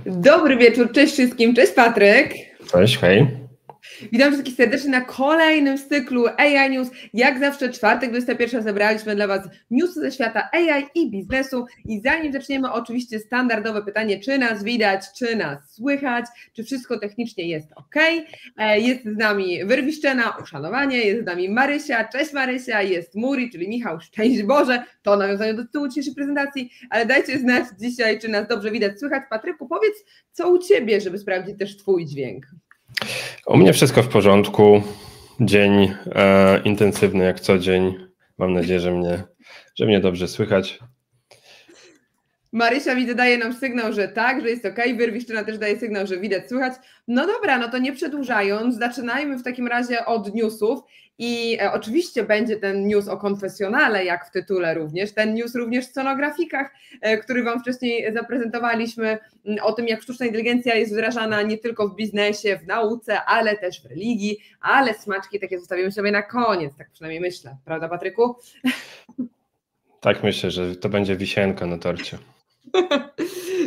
Dobry wieczór, cześć wszystkim, cześć Patryk. Cześć, hej. Witam wszystkich serdecznie na kolejnym z cyklu AI News. Jak zawsze czwartek, 21 zebraliśmy dla Was newsy ze świata AI i biznesu. I zanim zaczniemy, oczywiście standardowe pytanie, czy nas widać, czy nas słychać, czy wszystko technicznie jest ok. Jest z nami Wyrwiszczena, uszanowanie, jest z nami Marysia, cześć Marysia, jest Muri, czyli Michał, szczęść Boże, to nawiązanie do tytułu dzisiejszej prezentacji, ale dajcie znać dzisiaj, czy nas dobrze widać, słychać. Patryku, powiedz, co u Ciebie, żeby sprawdzić też Twój dźwięk. U mnie wszystko w porządku. Dzień intensywny jak co dzień. Mam nadzieję, że mnie dobrze słychać. Marysia widzę, daje nam sygnał, że tak, że jest ok. Wyrwiszczyna też daje sygnał, że widać, słychać. No dobra, no to nie przedłużając, zaczynajmy w takim razie od newsów i oczywiście będzie ten news o konfesjonale, jak w tytule również, ten news również w sconografikach, który Wam wcześniej zaprezentowaliśmy, o tym, jak sztuczna inteligencja jest wdrażana nie tylko w biznesie, w nauce, ale też w religii, ale smaczki takie zostawimy sobie na koniec, tak przynajmniej myślę, prawda Patryku? Tak, myślę, że to będzie wisienka na torcie.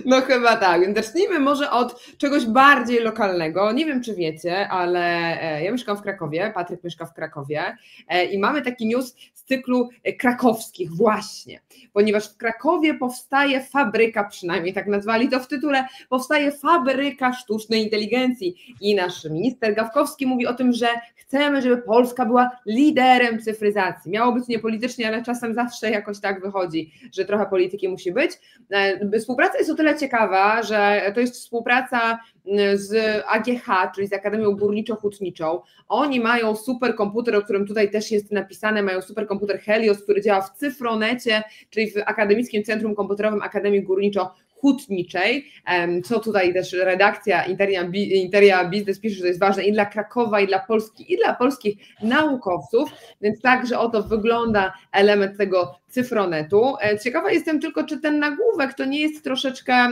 No chyba tak, więc zacznijmy może od czegoś bardziej lokalnego. Nie wiem, czy wiecie, ale ja mieszkam w Krakowie, Patryk mieszka w Krakowie i mamy taki news z cyklu krakowskich właśnie, ponieważ w Krakowie powstaje fabryka, przynajmniej tak nazwali to w tytule, powstaje fabryka sztucznej inteligencji i nasz minister Gawkowski mówi o tym, że chcemy, żeby Polska była liderem cyfryzacji. Miało być niepolitycznie, ale czasem zawsze jakoś tak wychodzi, że trochę polityki musi być. Współpraca jest o tyle ciekawa, że to jest współpraca z AGH, czyli z Akademią Górniczo-Hutniczą. Oni mają superkomputer, o którym tutaj też jest napisane, mają superkomputer Helios, który działa w Cyfronecie, czyli w Akademickim Centrum Komputerowym Akademii Górniczo-Hutniczej, co tutaj też redakcja Interia Biznes pisze, że to jest ważne i dla Krakowa, i dla Polski, i dla polskich naukowców, więc także oto wygląda element tego Cyfronetu. Ciekawa jestem tylko, czy ten nagłówek to nie jest troszeczkę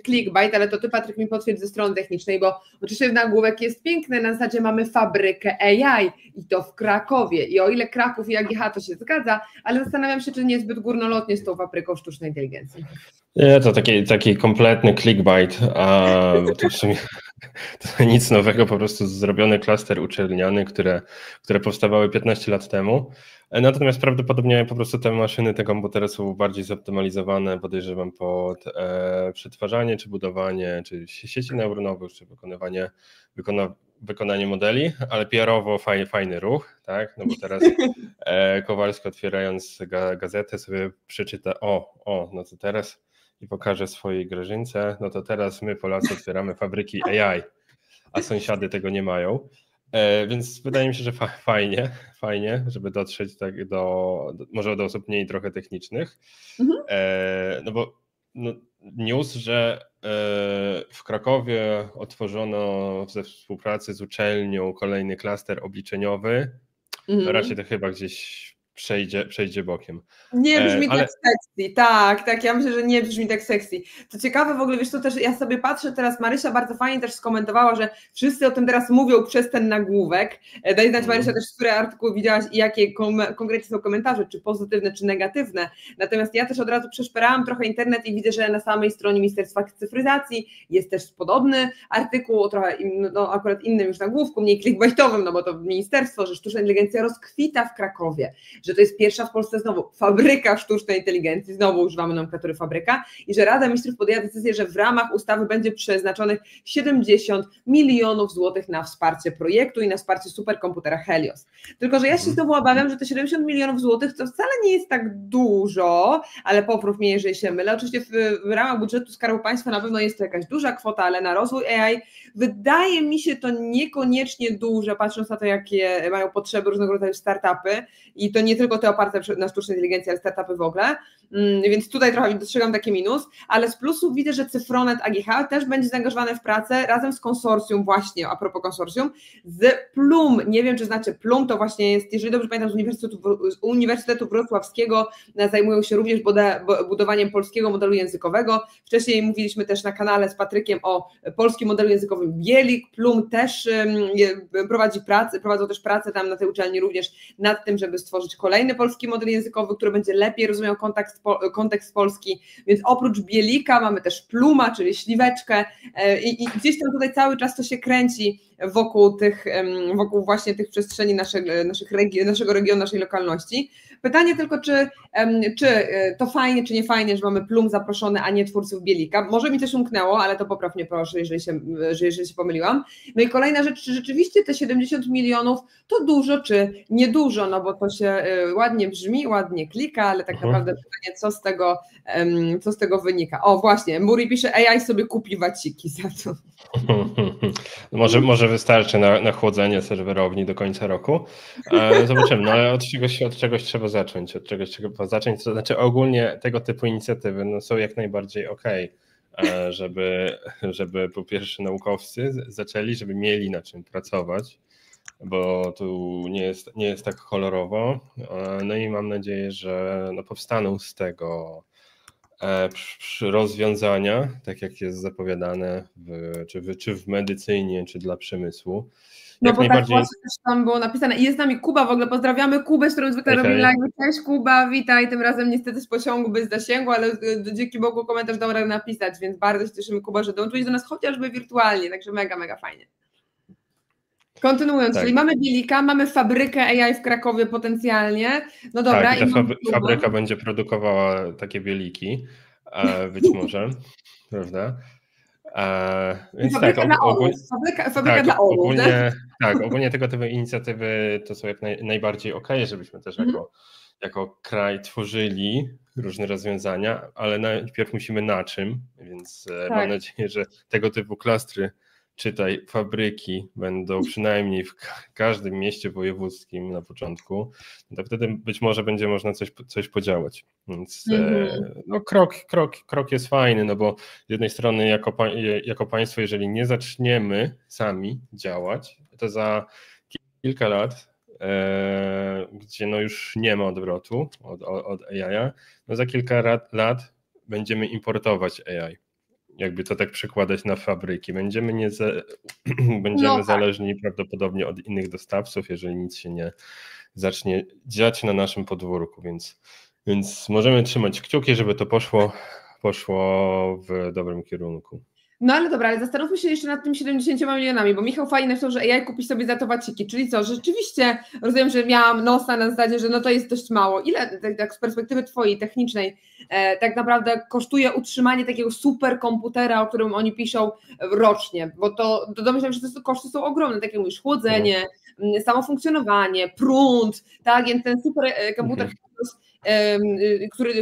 clickbait, ale to Ty, Patryk, mi potwierdź ze strony technicznej, bo oczywiście nagłówek jest piękny, na zasadzie mamy fabrykę AI i to w Krakowie i o ile Kraków i AGH to się zgadza, ale zastanawiam się, czy niezbyt górnolotnie z tą fabryką sztucznej inteligencji. Nie, to taki kompletny clickbait, a to w sumie to nic nowego, po prostu zrobiony klaster uczelniany, które powstawały 15 lat temu. Natomiast prawdopodobnie po prostu te maszyny, te komputery są bardziej zoptymalizowane, podejrzewam, pod przetwarzanie, czy budowanie, czy sieci neuronowych, czy wykonanie modeli, ale PR-owo fajny ruch, tak? No bo teraz Kowalski, otwierając gazetę, sobie przeczyta, no to teraz i pokaże swojej Grażynce, no to teraz my Polacy otwieramy fabryki AI, a sąsiady tego nie mają. Więc wydaje mi się, że fajnie, żeby dotrzeć tak może do osób mniej trochę technicznych. No bo news, że w Krakowie otworzono we współpracy z uczelnią kolejny klaster obliczeniowy, raczej to chyba gdzieś przejdzie bokiem. Nie brzmi tak sexy, tak, ja myślę, że nie brzmi tak sexy. Co ciekawe w ogóle, wiesz, to też ja sobie patrzę teraz, Marysia bardzo fajnie też skomentowała, że wszyscy o tym teraz mówią przez ten nagłówek. Daj znać, Marysia, też które artykuły widziałaś i jakie konkretnie są komentarze, czy pozytywne, czy negatywne. Natomiast ja też od razu przeszperałam trochę internet i widzę, że na samej stronie Ministerstwa Cyfryzacji jest też podobny artykuł, trochę akurat innym już nagłówku, mniej clickbaitowym, no bo to ministerstwo, że sztuczna inteligencja rozkwita w Krakowie, że to jest pierwsza w Polsce znowu fabryka sztucznej inteligencji, znowu używamy nomenklatury fabryka i że Rada Ministrów podjęła decyzję, że w ramach ustawy będzie przeznaczonych 70 milionów złotych na wsparcie projektu i na wsparcie superkomputera Helios. Tylko że ja się znowu obawiam, że te 70 milionów złotych to wcale nie jest tak dużo, ale poprów mnie, jeżeli się mylę. Oczywiście w ramach budżetu Skarbu Państwa na pewno jest to jakaś duża kwota, ale na rozwój AI wydaje mi się to niekoniecznie duże, patrząc na to, jakie mają potrzeby różnego rodzaju startupy i to nie tylko te oparte na sztucznej inteligencji, ale startupy w ogóle, więc tutaj trochę dostrzegam taki minus, ale z plusów widzę, że Cyfronet AGH też będzie zaangażowany w pracę razem z konsorcjum właśnie, a propos konsorcjum, z Plum, nie wiem czy znacie Plum, to właśnie jest, jeżeli dobrze pamiętam, z Uniwersytetu Wrocławskiego, zajmują się również budowaniem polskiego modelu językowego, wcześniej mówiliśmy też na kanale z Patrykiem o polskim modelu językowym Bielik, Plum też prowadzą też pracę tam na tej uczelni również nad tym, żeby stworzyć kolejny polski model językowy, który będzie lepiej rozumiał kontekst polski, więc oprócz Bielika mamy też Pluma, czyli śliweczkę i gdzieś tam tutaj cały czas to się kręci wokół właśnie tych przestrzeni naszego regionu, naszej lokalności. Pytanie tylko, czy to fajnie, czy nie fajnie, że mamy Plum zaproszony, a nie twórców Bielika. Może mi coś umknęło, ale to poprawnie proszę, jeżeli się pomyliłam. No i kolejna rzecz, czy rzeczywiście te 70 milionów to dużo, czy niedużo, no bo to się ładnie brzmi, ładnie klika, ale tak naprawdę pytanie, co z tego wynika. O właśnie, Muri pisze, AI sobie kupi waciki za to. Może wystarczy na chłodzenie serwerowni do końca roku. Zobaczymy, no ale od czegoś trzeba zacząć. To znaczy ogólnie tego typu inicjatywy no, są jak najbardziej okej, żeby po pierwsze naukowcy zaczęli, żeby mieli na czym pracować, bo tu nie jest tak kolorowo. No i mam nadzieję, że no, powstaną z tego rozwiązania, tak jak jest zapowiadane czy w medycynie, czy dla przemysłu. No jak bo najbardziej... tak właśnie też tam było napisane i jest z nami Kuba, w ogóle pozdrawiamy Kubę, z którą zwykle robimy live. Cześć Kuba, witaj, tym razem niestety z pociągu bez zasięgu, ale dzięki Bogu komentarz dał radę napisać, więc bardzo się cieszymy Kuba, że dołączyłeś do nas chociażby wirtualnie, także mega, mega fajnie. Kontynuując, czyli mamy Bielika, mamy fabrykę AI w Krakowie potencjalnie, no dobra. Tak, i ta fabryka będzie produkowała takie bieliki, być może, prawda? Więc fabryka tak, na ołów, fabryka dla ołów. Ogólnie tego typu inicjatywy to są jak najbardziej okej, żebyśmy też jako kraj tworzyli różne rozwiązania, ale najpierw musimy na czym, więc mam nadzieję, że tego typu klastry, czytaj fabryki, będą przynajmniej w każdym mieście wojewódzkim na początku, to wtedy być może będzie można coś podziałać. Więc no, krok jest fajny, no bo z jednej strony jako państwo, jeżeli nie zaczniemy sami działać, to za kilka lat, gdzie no już nie ma odwrotu od AI, no za kilka lat będziemy importować AI. Jakby to tak przekładać na fabryki. Będziemy zależni prawdopodobnie od innych dostawców, jeżeli nic się nie zacznie dziać na naszym podwórku, więc możemy trzymać kciuki, żeby to poszło w dobrym kierunku. No ale dobra, ale zastanówmy się jeszcze nad tymi 70 milionami, bo Michał fajnie napisał, że AI kupi sobie za to waciki, czyli co, rzeczywiście rozumiem, że miałam nosa na zasadzie, że no to jest dość mało. Ile tak z perspektywy twojej technicznej tak naprawdę kosztuje utrzymanie takiego superkomputera, o którym oni piszą rocznie, bo to domyślam się, że te koszty są ogromne, tak jak mówisz, chłodzenie, samo funkcjonowanie, prąd, tak, więc ten superkomputer,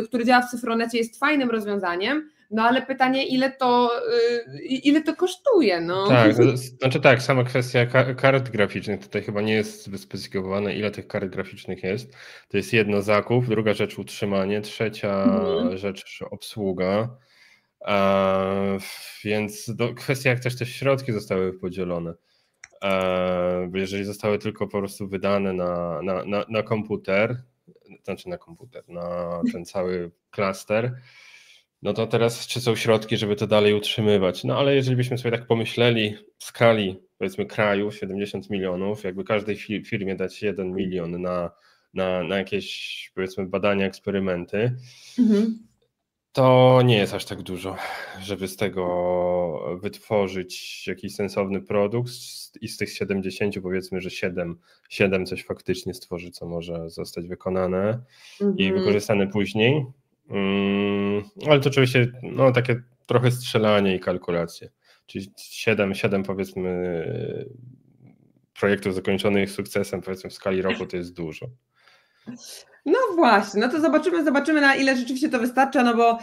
który działa w cyfronecie jest fajnym rozwiązaniem. No ale pytanie, ile to kosztuje? No. Tak, znaczy tak, sama kwestia kart graficznych, tutaj chyba nie jest wyspecyfikowane, ile tych kart graficznych jest. To jest jedno zakup, druga rzecz utrzymanie, trzecia rzecz obsługa. Więc kwestia, jak też te środki zostały podzielone. Bo jeżeli zostały tylko po prostu wydane na komputer, na ten cały klaster, no to teraz czy są środki, żeby to dalej utrzymywać? No ale jeżeli byśmy sobie tak pomyśleli w skali, powiedzmy, kraju 70 milionów, jakby każdej firmie dać 1 milion na jakieś, powiedzmy, badania, eksperymenty, to nie jest aż tak dużo, żeby z tego wytworzyć jakiś sensowny produkt i z tych 70 powiedzmy, że 7 coś faktycznie stworzy, co może zostać wykonane i wykorzystane później. Ale to oczywiście no, takie trochę strzelanie i kalkulacje. Czyli 7 powiedzmy projektów zakończonych sukcesem, powiedzmy w skali roku, to jest dużo. No właśnie, no to zobaczymy na ile rzeczywiście to wystarcza, no bo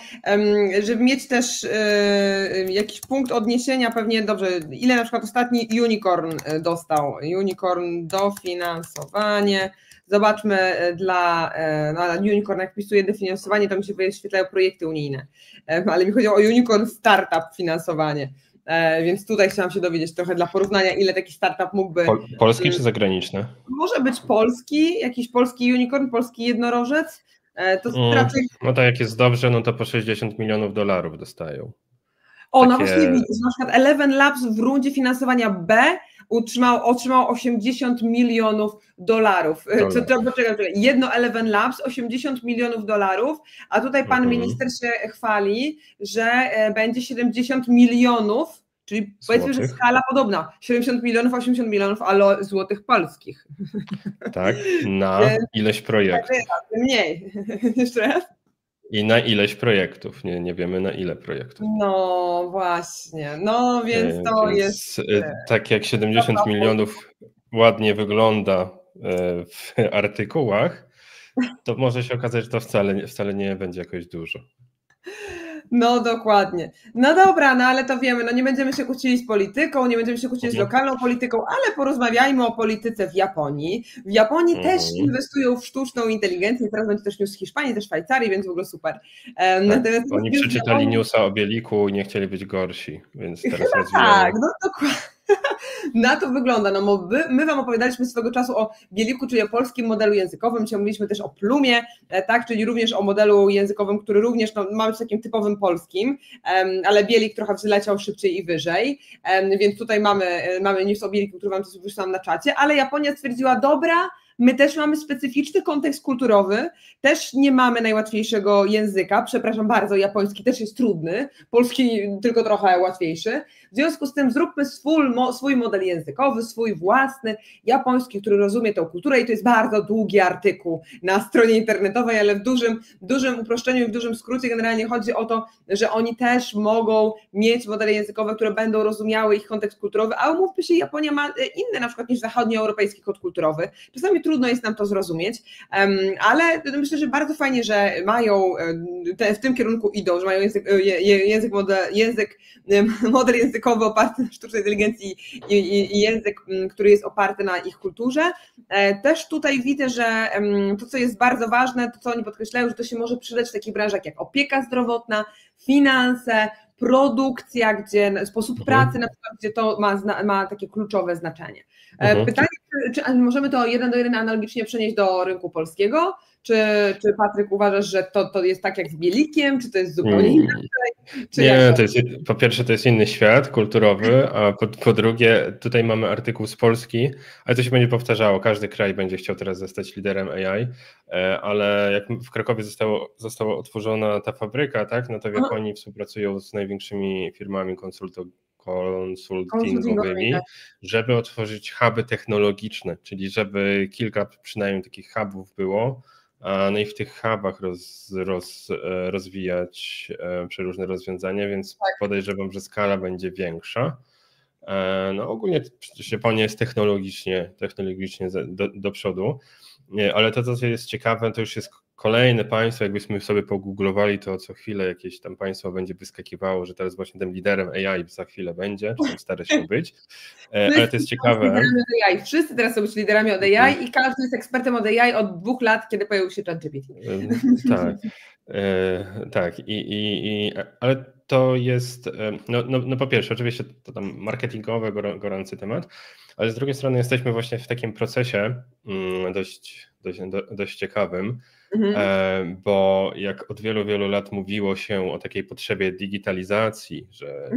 żeby mieć też jakiś punkt odniesienia, pewnie dobrze, ile na przykład ostatni Unicorn dostał, Unicorn dofinansowanie. Zobaczmy na Unicorn, jak wpisuję dofinansowanie, to mi się wyświetlają projekty unijne, ale mi chodzi o Unicorn Startup finansowanie, więc tutaj chciałam się dowiedzieć trochę dla porównania, ile taki startup mógłby... Polski czy zagraniczny? Może być polski, jakiś polski unicorn, polski jednorożec, to raczej... No tak, jak jest dobrze, no to po $60 milionów dostają. No właśnie widzisz, na przykład Eleven Labs w rundzie finansowania B otrzymał $80 milionów. Jedno Eleven Labs, $80 milionów, a tutaj pan minister się chwali, że będzie 70 milionów, czyli powiedzmy, że skala podobna. 70 milionów, 80 milionów, ale złotych polskich. Tak, na ileś projektów. Mniej. Jeszcze raz? I na ileś projektów, nie wiemy na ile projektów. No właśnie, no więc to jest... Tak jak 70 milionów ładnie wygląda w artykułach, to może się okazać, że to wcale nie będzie jakoś dużo. No dokładnie. No dobra, no ale to wiemy, no nie będziemy się kłócili z polityką, nie będziemy się kłócić z lokalną polityką, ale porozmawiajmy o polityce w Japonii. W Japonii też inwestują w sztuczną inteligencję, teraz będzie też news z Hiszpanii, ze Szwajcarii, więc w ogóle super. Natomiast oni przeczytali newsa o Bieliku i nie chcieli być gorsi, więc teraz rozwijają. Tak, no dokładnie. Na to wygląda, no bo my wam opowiadaliśmy swego czasu o Bieliku, czyli o polskim modelu językowym, dzisiaj mówiliśmy też o Plumie, tak, czyli również o modelu językowym, który również ma być takim typowym polskim, ale Bielik trochę wzleciał szybciej i wyżej, więc tutaj mamy news o Bieliku, który wam też wyślałam na czacie, ale Japonia stwierdziła, dobra, my też mamy specyficzny kontekst kulturowy, też nie mamy najłatwiejszego języka, przepraszam bardzo, japoński też jest trudny, polski tylko trochę łatwiejszy, w związku z tym zróbmy swój model językowy, swój własny, japoński, który rozumie tę kulturę i to jest bardzo długi artykuł na stronie internetowej, ale w dużym uproszczeniu i w dużym skrócie generalnie chodzi o to, że oni też mogą mieć modele językowe, które będą rozumiały ich kontekst kulturowy, a umówmy się, Japonia ma inny na przykład niż zachodnioeuropejski kod kulturowy, czasami trudno jest nam to zrozumieć, ale myślę, że bardzo fajnie, że mają, w tym kierunku idą, że mają model językowy oparty na sztucznej inteligencji i język, który jest oparty na ich kulturze. Też tutaj widzę, że to, co jest bardzo ważne, to co oni podkreślają, że to się może przydać w takich branżach jak opieka zdrowotna, finanse, produkcja, gdzie sposób pracy, na przykład, gdzie to ma takie kluczowe znaczenie. Pytanie, czy możemy to 1:1 analogicznie przenieść do rynku polskiego? Czy Patryk uważasz, że to jest tak jak z Bielikiem, czy to jest zupełnie inaczej? Nie, po pierwsze to jest inny świat kulturowy, a po drugie tutaj mamy artykuł z Polski, ale to się będzie powtarzało, każdy kraj będzie chciał teraz zostać liderem AI, ale jak w Krakowie została otworzona ta fabryka, tak, no to w Japonii współpracują z największymi firmami konsultingowymi, żeby otworzyć huby technologiczne, czyli żeby kilka przynajmniej takich hubów było, no i w tych hubach rozwijać przeróżne rozwiązania, więc podejrzewam, że skala będzie większa. No ogólnie przecież Japonia jest technologicznie do przodu, ale to, co jest ciekawe, to już jest kolejne państwo, jakbyśmy sobie pogooglowali, to co chwilę jakieś tam państwo będzie wyskakiwało, że teraz właśnie tym liderem AI za chwilę będzie, czy tam stara się być, ale to jest ciekawe. Wszyscy teraz są być liderami od AI i każdy jest ekspertem od AI od 2 lat, kiedy pojawił się ChatGPT. Tak, ale to jest, no po pierwsze, oczywiście to tam marketingowy, gorący temat, ale z drugiej strony jesteśmy właśnie w takim procesie dość ciekawym, bo jak od wielu lat mówiło się o takiej potrzebie digitalizacji, że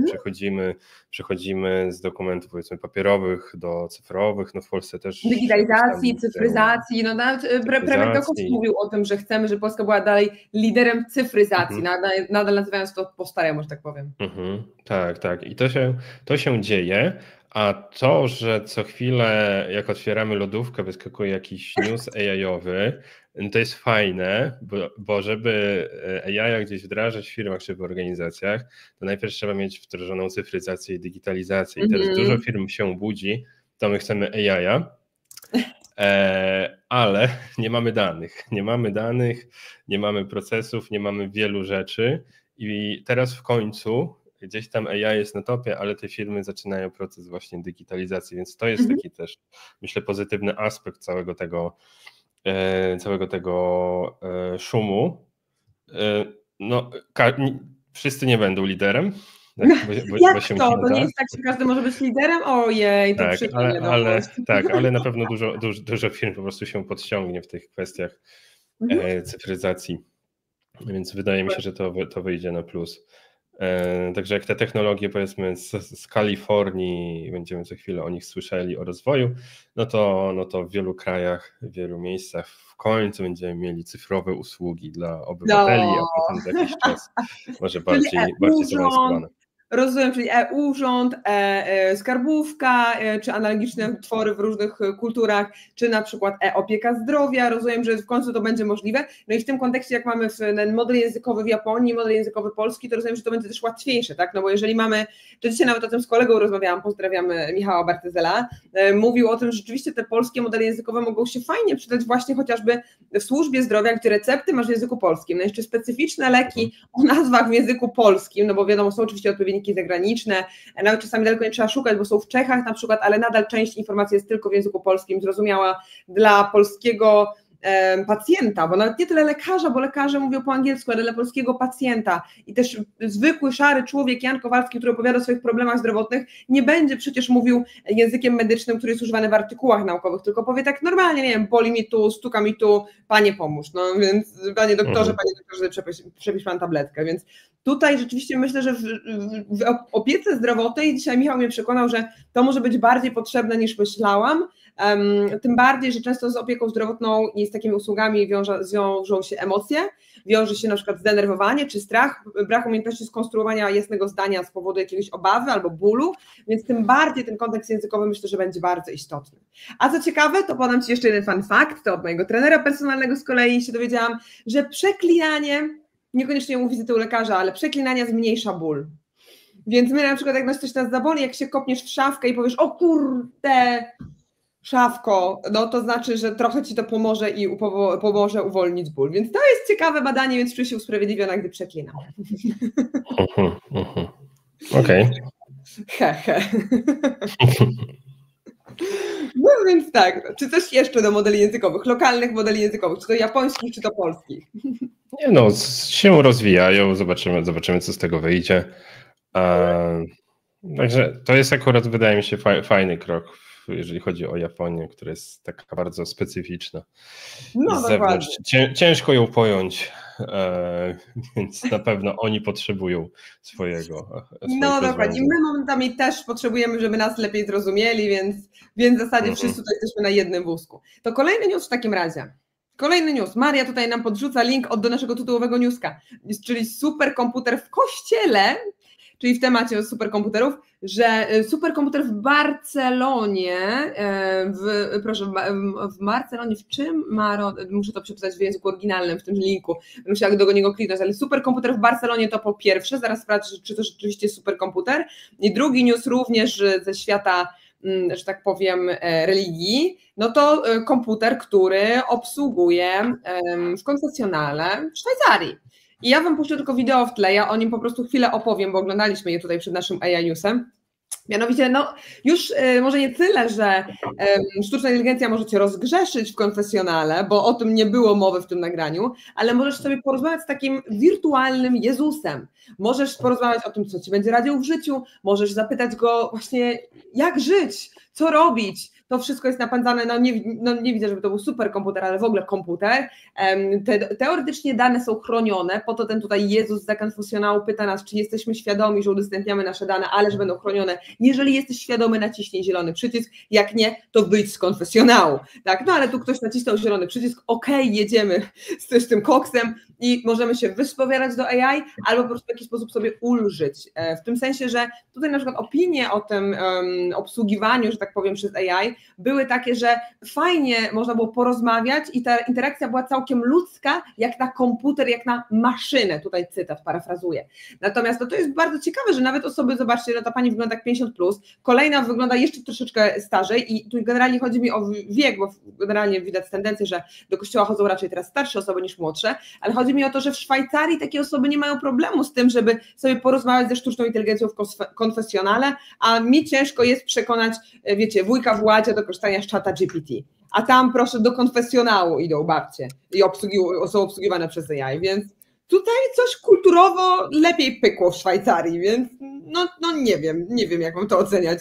przechodzimy z dokumentów powiedzmy papierowych do cyfrowych, no w Polsce też... Digitalizacji, cyfryzacji, no nawet premier Kowalski mówił o tym, że chcemy, żeby Polska była dalej liderem cyfryzacji, nadal nazywając to po staremu, że tak powiem. Tak i to się dzieje. A to, że co chwilę jak otwieramy lodówkę wyskakuje jakiś news AI-owy, to jest fajne, bo żeby AI gdzieś wdrażać w firmach czy w organizacjach, to najpierw trzeba mieć wdrożoną cyfryzację i digitalizację. I teraz dużo firm się budzi, to my chcemy AI, ale nie mamy danych, nie mamy procesów, nie mamy wielu rzeczy i teraz w końcu gdzieś tam AI jest na topie, ale te firmy zaczynają proces właśnie digitalizacji, więc to jest taki też, myślę, pozytywny aspekt całego tego szumu. No, wszyscy nie będą liderem. Tak, Jak to? To nie jest tak, że każdy może być liderem? Ojej, to ale na pewno dużo firm po prostu się podciągnie w tych kwestiach cyfryzacji, więc wydaje mi się, że to wyjdzie na plus. Także jak te technologie, powiedzmy, z Kalifornii, będziemy co chwilę o nich słyszeli, o rozwoju, no to w wielu krajach, w wielu miejscach w końcu będziemy mieli cyfrowe usługi dla obywateli, a potem za jakiś czas może bardziej zaawansowane. Rozumiem, czyli e-urząd, skarbówka, czy analogiczne twory w różnych kulturach, czy na przykład e-opieka zdrowia. Rozumiem, że w końcu to będzie możliwe. No i w tym kontekście, jak mamy ten model językowy w Japonii, model językowy polski, to rozumiem, że to będzie też łatwiejsze, tak? No bo jeżeli mamy, to dzisiaj nawet o tym z kolegą rozmawiałam, pozdrawiamy Michała Bartyzela, mówił o tym, że rzeczywiście te polskie modele językowe mogą się fajnie przydać właśnie chociażby w służbie zdrowia, gdzie recepty masz w języku polskim. No jeszcze specyficzne leki o nazwach w języku polskim, no bo wiadomo, są oczywiście odpowiedniki zagraniczne, nawet czasami daleko nie trzeba szukać, bo są w Czechach na przykład, ale nadal część informacji jest tylko w języku polskim, zrozumiała dla polskiego pacjenta, bo nawet nie tyle lekarza, bo lekarze mówią po angielsku, ale dla polskiego pacjenta i też zwykły, szary człowiek, Jan Kowalski, który opowiada o swoich problemach zdrowotnych, nie będzie przecież mówił językiem medycznym, który jest używany w artykułach naukowych, tylko powie tak normalnie, nie wiem, boli mi tu, stuka mi tu, panie pomóż, no więc panie doktorze, przepisz pan tabletkę, więc tutaj rzeczywiście myślę, że w opiece zdrowotnej, dzisiaj Michał mnie przekonał, że to może być bardziej potrzebne niż myślałam, tym bardziej, że często z opieką zdrowotną i z takimi usługami wiążą się emocje, wiąże się na przykład zdenerwowanie czy strach, brak umiejętności skonstruowania jasnego zdania z powodu jakiegoś obawy albo bólu, więc tym bardziej ten kontekst językowy myślę, że będzie bardzo istotny. A co ciekawe, to podam Ci jeszcze jeden fun fact, to od mojego trenera personalnego z kolei się dowiedziałam, że przeklinanie, niekoniecznie u wizyty u lekarza, ale przeklinanie zmniejsza ból. Więc my na przykład jak coś nas zaboli, jak się kopniesz w szafkę i powiesz, o kurde, szafko, no to znaczy, że trochę Ci to pomoże i pomoże uwolnić ból. Więc to jest ciekawe badanie, więc czuję się usprawiedliwiona, gdy przeklinam. Okej. He. No więc tak, czy coś jeszcze do modeli językowych, lokalnych modeli językowych, czy to japońskich, czy to polskich? Nie no, się rozwijają, zobaczymy co z tego wyjdzie. Także to jest akurat, wydaje mi się, fajny krok, jeżeli chodzi o Japonię, która jest taka bardzo specyficzna. No, z zewnątrz. Ciężko ją pojąć, więc na pewno oni potrzebują swojego. No dokładnie. I my momentami też potrzebujemy, żeby nas lepiej zrozumieli, więc w zasadzie wszyscy tutaj jesteśmy na jednym wózku. To kolejny news w takim razie. Kolejny news. Maria tutaj nam podrzuca link do naszego tytułowego newska, czyli superkomputer w kościele, czyli w temacie superkomputerów, że superkomputer w Barcelonie, w Barcelonie, w czym? Muszę to przeczytać w języku oryginalnym, w tym linku, musiałam do niego kliknąć, ale superkomputer w Barcelonie to po pierwsze, zaraz sprawdzę, czy to rzeczywiście jest superkomputer, i drugi news również ze świata, że tak powiem, religii, no to komputer, który obsługuje w konfesjonale w Szwajcarii. I ja Wam puszczę tylko wideo w tle, ja o nim po prostu chwilę opowiem, bo oglądaliśmy je tutaj przed naszym AI Newsem. Mianowicie, no już może nie tyle, że sztuczna inteligencja może Cię rozgrzeszyć w konfesjonale, bo o tym nie było mowy w tym nagraniu, ale możesz sobie porozmawiać z takim wirtualnym Jezusem. Możesz porozmawiać o tym, co Ci będzie radził w życiu, możesz zapytać Go właśnie, jak żyć, co robić. To wszystko jest napędzane, nie widzę, żeby to był superkomputer, ale w ogóle komputer. Teoretycznie dane są chronione, po to ten tutaj Jezus z konfesjonału pyta nas, czy jesteśmy świadomi, że udostępniamy nasze dane, ale że będą chronione. Jeżeli jesteś świadomy, naciśnij zielony przycisk, jak nie, to wyjdź z konfesjonału. Tak, no ale tu ktoś nacisnął zielony przycisk, okej, jedziemy z tym koksem i możemy się wyspowiadać do AI, albo po prostu w jakiś sposób sobie ulżyć. W tym sensie, że tutaj na przykład opinie o tym obsługiwaniu, że tak powiem, przez AI były takie, że fajnie można było porozmawiać i ta interakcja była całkiem ludzka, jak na komputer, jak na maszynę, tutaj cytat, parafrazuję. Natomiast to jest bardzo ciekawe, że nawet osoby, zobaczcie, że ta pani wygląda jak 50+, kolejna wygląda jeszcze troszeczkę starzej i tu generalnie chodzi mi o wiek, bo generalnie widać tendencję, że do kościoła chodzą raczej teraz starsze osoby niż młodsze, ale chodzi mi o to, że w Szwajcarii takie osoby nie mają problemu z tym, żeby sobie porozmawiać ze sztuczną inteligencją w konfesjonale, a mi ciężko jest przekonać, wiecie, wujka w ładzie do korzystania z czata GPT. A tam proszę do konfesjonału idą babcie i są obsługiwane przez AI, więc tutaj coś kulturowo lepiej pykło w Szwajcarii, więc no nie wiem jak mam to oceniać.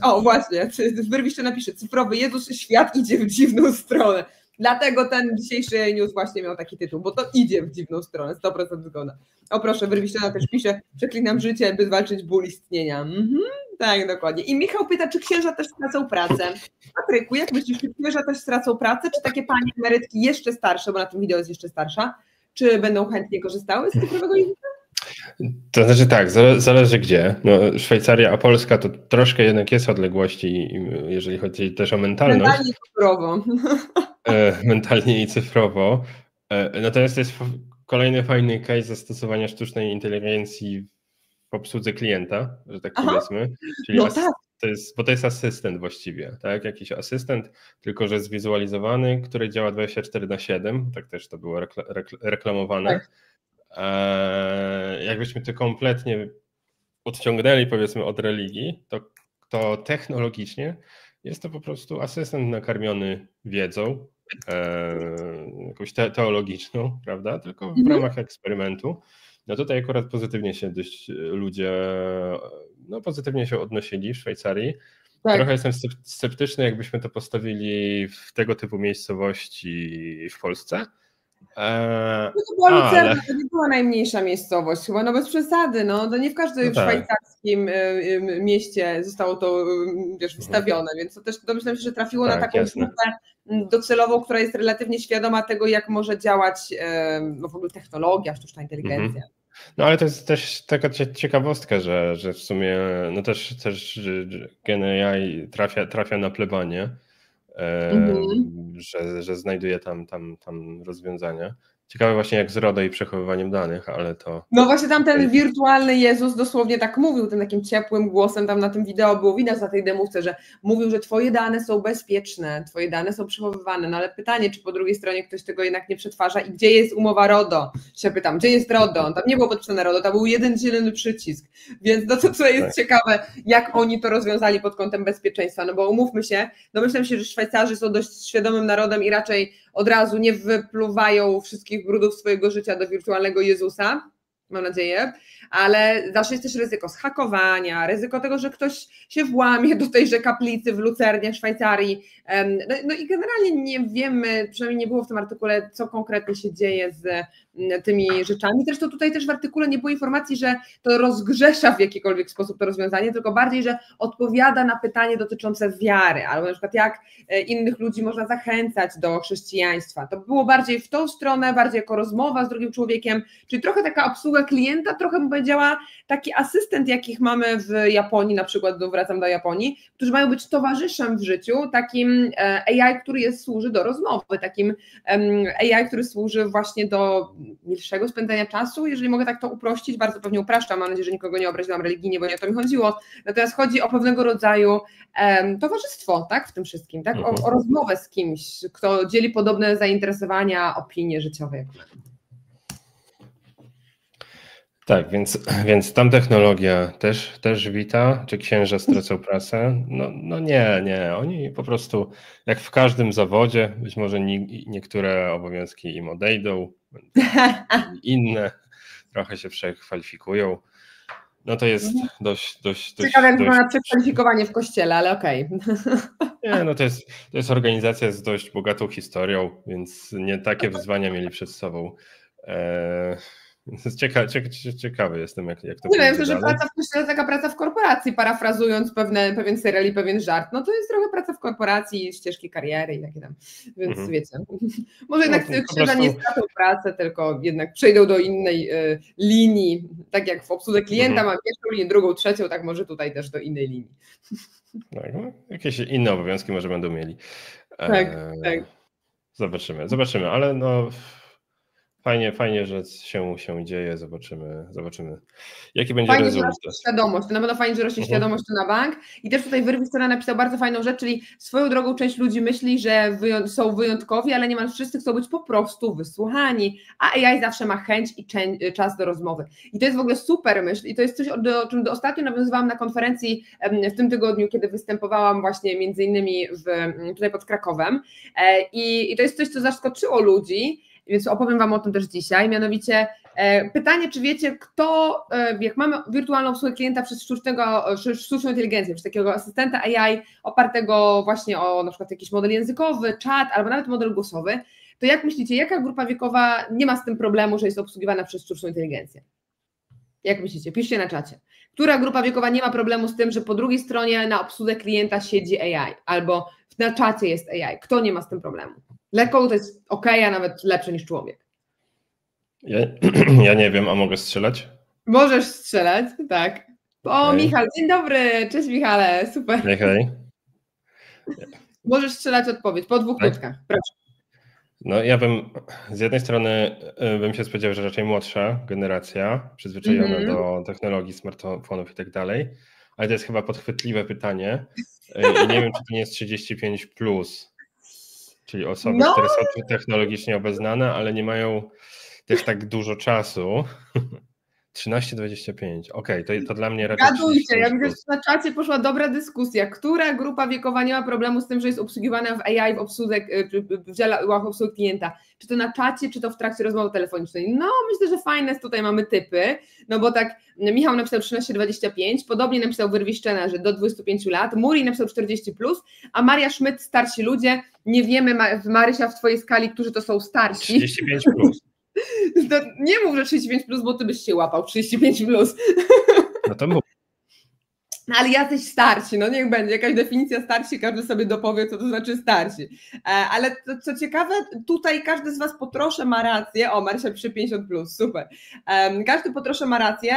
O właśnie, Wyrwiszcze napisze, cyfrowy Jezus, świat idzie w dziwną stronę. Dlatego ten dzisiejszy news właśnie miał taki tytuł, bo to idzie w dziwną stronę, 100% zgoda. O proszę, Wyrwiszczona też pisze, przeklinam życie, by zwalczyć ból istnienia. Tak, dokładnie. I Michał pyta, czy księża też stracą pracę? Patryku, jak myślisz, czy księża też stracą pracę, czy takie panie emerytki jeszcze starsze, bo na tym wideo jest jeszcze starsza, czy będą chętnie korzystały z cyfrowego języka? To znaczy tak, zależy gdzie. No, Szwajcaria, a Polska to troszkę jednak jest odległości, jeżeli chodzi też o mentalność. Mentalnie i cyfrowo. Mentalnie i cyfrowo. Natomiast to jest kolejny fajny case zastosowania sztucznej inteligencji w obsłudze klienta, że tak powiedzmy. Czyli no tak. bo to jest asystent właściwie, tak? Jakiś asystent, tylko że zwizualizowany, który działa 24/7, tak też to było reklamowane. Tak. Jakbyśmy to kompletnie odciągnęli, powiedzmy, od religii, to technologicznie jest to po prostu asystent nakarmiony wiedzą, jakąś teologiczną, prawda? Tylko w ramach eksperymentu. No tutaj akurat pozytywnie się dość ludzie, pozytywnie się odnosili w Szwajcarii. Tak. Trochę jestem sceptyczny, jakbyśmy to postawili w tego typu miejscowości w Polsce. To była Lucerna, to nie była najmniejsza miejscowość chyba, no bez przesady, no to nie w każdym szwajcarskim mieście zostało to, wystawione, więc to też domyślam się, że trafiło na taką grupę docelową, która jest relatywnie świadoma tego, jak może działać w ogóle technologia, sztuczna inteligencja. No ale to jest też taka ciekawostka, że w sumie też Gen AI trafia na plebanie, że znajduje tam rozwiązania. Ciekawe właśnie jak z RODO i przechowywaniem danych, ale to... No właśnie tam ten wirtualny Jezus dosłownie tak mówił, tym takim ciepłym głosem, tam na tym wideo było widać na tej demówce, że mówił, że twoje dane są bezpieczne, twoje dane są przechowywane, no ale pytanie, czy po drugiej stronie ktoś tego jednak nie przetwarza i gdzie jest umowa RODO? Się pytam, gdzie jest RODO? Tam nie było podpisane RODO, tam był jeden zielony przycisk, więc no to tutaj jest ciekawe, jak oni to rozwiązali pod kątem bezpieczeństwa, no bo umówmy się, myślę się, że Szwajcarzy są dość świadomym narodem i raczej od razu nie wypluwają wszystkich brudów swojego życia do wirtualnego Jezusa, mam nadzieję, ale zawsze jest też ryzyko zhakowania, ryzyko tego, że ktoś się włamie do tejże kaplicy w Lucernie, w Szwajcarii. No i generalnie nie wiemy, przynajmniej nie było w tym artykule, co konkretnie się dzieje z tymi rzeczami. Zresztą tutaj też w artykule nie było informacji, że to rozgrzesza w jakikolwiek sposób to rozwiązanie, tylko bardziej, że odpowiada na pytanie dotyczące wiary, albo na przykład jak innych ludzi można zachęcać do chrześcijaństwa. To było bardziej w tą stronę, bardziej jako rozmowa z drugim człowiekiem, czyli trochę taka obsługa klienta, trochę bym powiedziała taki asystent, jakich mamy w Japonii, na przykład wracam do Japonii, którzy mają być towarzyszem w życiu, takim AI, który służy do rozmowy, takim AI, który służy właśnie do milszego spędzania czasu, jeżeli mogę tak to uprościć, bardzo pewnie upraszczam, mam nadzieję, że nikogo nie obraziłam religijnie, bo nie o to mi chodziło, natomiast chodzi o pewnego rodzaju towarzystwo, tak, w tym wszystkim, tak, o rozmowę z kimś, kto dzieli podobne zainteresowania, opinie życiowe. Tak, więc tam technologia też wita. Czy księża stracą pracę? No nie. Oni po prostu, jak w każdym zawodzie, być może niektóre obowiązki im odejdą, inne trochę się przekwalifikują. No to jest dość ciekawe, jak wygląda przekwalifikowanie w kościele, ale okej. Nie, no to jest organizacja z dość bogatą historią, więc nie takie wyzwania mieli przed sobą. Ciekawy jestem, jak to nie wiem, że praca w kościele to taka praca w korporacji, parafrazując pewien serial i pewien żart, no to jest trochę praca w korporacji, ścieżki kariery i takie tam, więc wiecie, może jednak księża nie stracą pracę, tylko jednak przejdą do innej linii, tak jak w obsłudze klienta mam pierwszą linię, drugą, trzecią, tak może tutaj też do innej linii. Tak, no, jakieś inne obowiązki może będą mieli. Tak. Zobaczymy, ale no fajnie, że się dzieje, zobaczymy, jaki będzie fajnie, rezultat. Że rośnie świadomość, to na pewno fajnie, że rośnie świadomość tu na bank i też tutaj Wyrwis, który napisał bardzo fajną rzecz, czyli swoją drogą część ludzi myśli, że są wyjątkowi, ale niemal wszyscy chcą być po prostu wysłuchani, a AI zawsze ma chęć i czas do rozmowy. I to jest w ogóle super myśl i to jest coś, o czym ostatnio nawiązywałam na konferencji w tym tygodniu, kiedy występowałam właśnie między innymi tutaj pod Krakowem i to jest coś, co zaskoczyło ludzi, więc opowiem Wam o tym też dzisiaj, mianowicie pytanie, czy wiecie, kto, jak mamy wirtualną obsługę klienta przez sztuczną inteligencję, przez takiego asystenta AI opartego właśnie o na przykład jakiś model językowy, czat albo nawet model głosowy, to jak myślicie, jaka grupa wiekowa nie ma z tym problemu, że jest obsługiwana przez sztuczną inteligencję? Jak myślicie? Piszcie na czacie. Która grupa wiekowa nie ma problemu z tym, że po drugiej stronie na obsłudze klienta siedzi AI albo na czacie jest AI? Kto nie ma z tym problemu? Dla kogo to jest ok, a nawet lepsze niż człowiek? Ja nie wiem, a mogę strzelać? Możesz strzelać, tak. O, Okay. Michał, dzień dobry, cześć Michale, super. Hej. Możesz strzelać odpowiedź po 2 krótkach, proszę. No ja bym z jednej strony bym się spodziewał, że raczej młodsza generacja, przyzwyczajona do technologii, smartfonów i tak dalej, ale to jest chyba podchwytliwe pytanie i nie wiem, czy to nie jest 35+, czyli osoby, które są technologicznie obeznane, ale nie mają też tak dużo czasu. 13-25, okej, to dla mnie raczej. Gadujcie, ja widzę, że na czacie poszła dobra dyskusja. Która grupa wiekowa nie ma problemu z tym, że jest obsługiwana w AI w obsłudze, w działach obsługi klienta? Czy to na czacie, czy to w trakcie rozmowy telefonicznej? No, myślę, że fajne, tutaj mamy typy, no bo tak Michał napisał 13-25, podobnie napisał Wyrwiszczena, że do 25 lat, Muri napisał 40+, a Maria Szmyt, starsi ludzie, nie wiemy, Marysia, w twojej skali, którzy to są starsi. 35+. To nie mów, że 35+, bo ty byś się łapał 35+. No to mów. No ale jacyś starsi, no niech będzie, jakaś definicja starsi, każdy sobie dopowie, co to znaczy starsi. Ale to, co ciekawe, tutaj każdy z Was po trosze ma rację, o Marysia pisze 50+, super. Każdy po trosze ma rację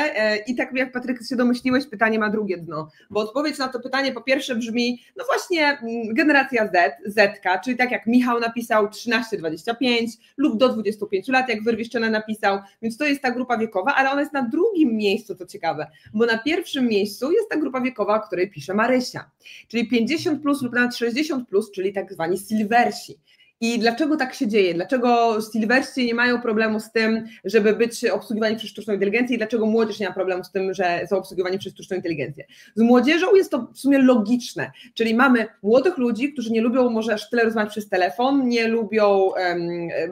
i tak jak Patryk się domyśliłeś, pytanie ma drugie dno, bo odpowiedź na to pytanie po pierwsze brzmi, no właśnie generacja Zetka, czyli tak jak Michał napisał 13-25 lub do 25 lat, jak Wyrwiszczena napisał, więc to jest ta grupa wiekowa, ale ona jest na drugim miejscu, co ciekawe, bo na pierwszym miejscu jest ta grupa wiekowa, o której pisze Marysia, czyli 50+ lub nawet 60+, czyli tak zwani silversi. I dlaczego tak się dzieje? Dlaczego silversi nie mają problemu z tym, żeby być obsługiwani przez sztuczną inteligencję i dlaczego młodzież nie ma problemu z tym, że są obsługiwani przez sztuczną inteligencję? Z młodzieżą jest to w sumie logiczne, czyli mamy młodych ludzi, którzy nie lubią może aż tyle rozmawiać przez telefon, nie lubią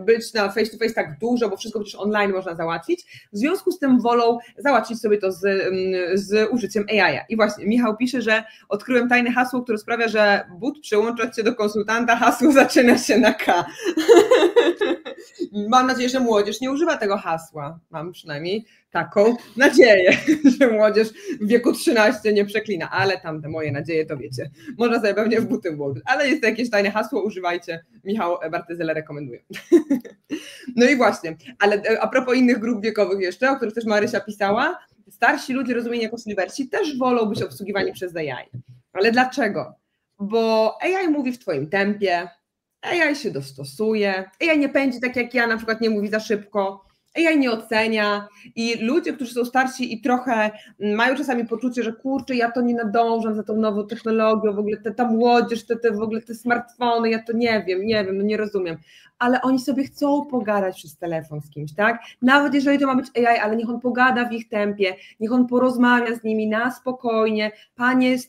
być na face to face tak dużo, bo wszystko przecież online można załatwić, w związku z tym wolą załatwić sobie to z użyciem AI. I właśnie Michał pisze, że odkryłem tajne hasło, które sprawia, że but przyłącza cię do konsultanta, hasło zaczyna się na K. Mam nadzieję, że młodzież nie używa tego hasła. Mam przynajmniej taką nadzieję, że młodzież w wieku 13 nie przeklina, ale tam te moje nadzieje to wiecie. Można sobie pewnie w buty włożyć, ale jest to jakieś tajne hasło, używajcie. Michał Bartyzyle rekomenduje. No i właśnie, ale a propos innych grup wiekowych jeszcze, o których też Marysia pisała, starsi ludzie rozumieni jako silversi też wolą być obsługiwani przez AI. Ale dlaczego? Bo AI mówi w twoim tempie, AI się dostosuje, AI nie pędzi tak jak ja, na przykład nie mówi za szybko, AI nie ocenia i ludzie, którzy są starsi i trochę mają czasami poczucie, że kurczę, ja to nie nadążam za tą nową technologią, w ogóle ta młodzież, w ogóle te smartfony, ja to nie wiem, no nie rozumiem, ale oni sobie chcą pogadać przez telefon z kimś, tak? Nawet jeżeli to ma być AI, ale niech on pogada w ich tempie, niech on porozmawia z nimi na spokojnie, panie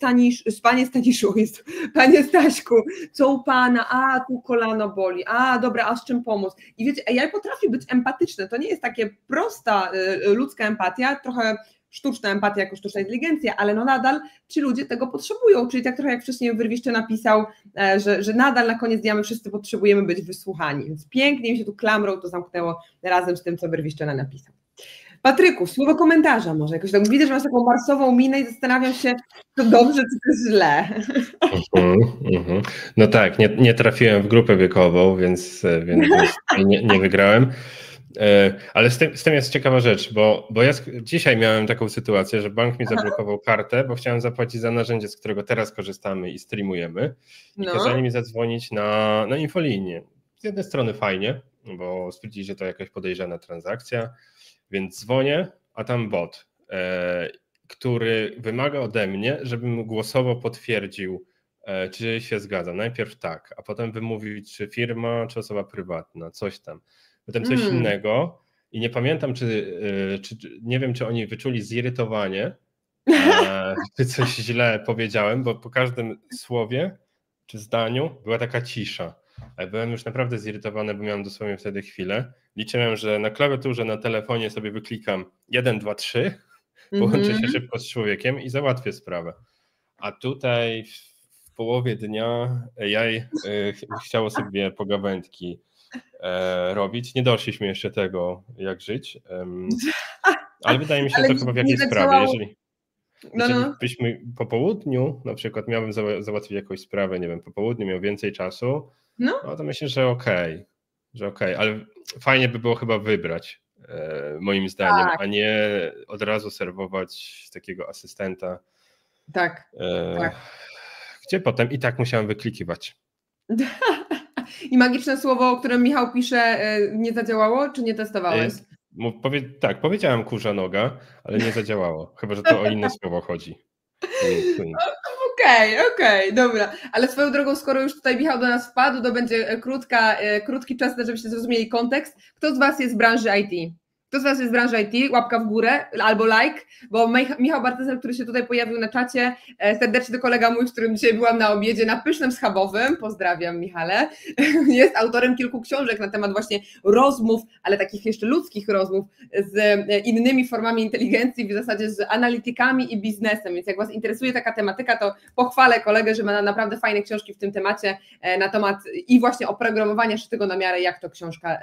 Staśku, co u pana, a tu kolano boli, a dobra, a z czym pomóc? I wiecie, AI potrafi być empatyczne, to nie jest takie prosta ludzka empatia, trochę sztuczna empatia jako sztuczna inteligencja, ale no nadal ci ludzie tego potrzebują, czyli tak trochę jak wcześniej Wyrwiszcze napisał, że nadal na koniec dnia my wszyscy potrzebujemy być wysłuchani, więc pięknie mi się tu klamrą to zamknęło razem z tym, co Wyrwiszczena napisał. Patryku, słowo komentarza może jakoś tak, widzę, że masz taką marsową minę i zastanawiam się, czy to dobrze, czy to źle. No tak, nie trafiłem w grupę wiekową, więc nie wygrałem. Ale z tym jest ciekawa rzecz, bo ja dzisiaj miałem taką sytuację, że bank mi zablokował kartę, bo chciałem zapłacić za narzędzie, z którego teraz korzystamy i streamujemy i kazali mi zadzwonić na infolinię. Z jednej strony fajnie, bo stwierdzili, że to jakaś podejrzana transakcja, więc dzwonię, a tam bot, który wymaga ode mnie, żebym głosowo potwierdził, czy się zgadzam. Najpierw tak, a potem wymówić, czy firma, czy osoba prywatna, coś tam. Potem coś innego i nie pamiętam, czy nie wiem, czy oni wyczuli zirytowanie, czy coś źle powiedziałem, bo po każdym słowie czy zdaniu była taka cisza. Byłem już naprawdę zirytowany, bo miałem dosłownie wtedy chwilę liczyłem, że na klawiaturze, na telefonie sobie wyklikam 1, 2, 3, połączę się szybko z człowiekiem i załatwię sprawę. A tutaj w połowie dnia AI chciało sobie pogawędki robić. Nie doszliśmy jeszcze tego, jak żyć, ale wydaje mi się, że to chyba w jakiejś sprawie. Jeżeli byśmy po południu, na przykład miałbym załatwić jakąś sprawę, nie wiem, po południu miał więcej czasu, no to myślę, że okej, ale fajnie by było chyba wybrać, moim zdaniem, a nie od razu serwować takiego asystenta. Tak. Gdzie potem i tak musiałem wyklikiwać. I magiczne słowo, o którym Michał pisze, nie zadziałało, czy nie testowałeś? Tak, powiedziałem kurza noga, ale nie zadziałało. Chyba że to o inne słowo chodzi. Okej, dobra. Ale swoją drogą, skoro już tutaj Michał do nas wpadł, to będzie krótki czas, żebyście zrozumieli kontekst. Kto z Was jest z branży IT? Kto z Was jest z branży IT? Łapka w górę albo like, bo Michał Bartezel, który się tutaj pojawił na czacie, serdecznie to kolega mój, z którym dzisiaj byłam na obiedzie na Pysznym Schabowym, pozdrawiam Michale, jest autorem kilku książek na temat właśnie rozmów, ale takich jeszcze ludzkich rozmów z innymi formami inteligencji, w zasadzie z analitykami i biznesem, więc jak Was interesuje taka tematyka, to pochwalę kolegę, że ma naprawdę fajne książki w tym temacie na temat i właśnie oprogramowania szytego na miarę, jak to książka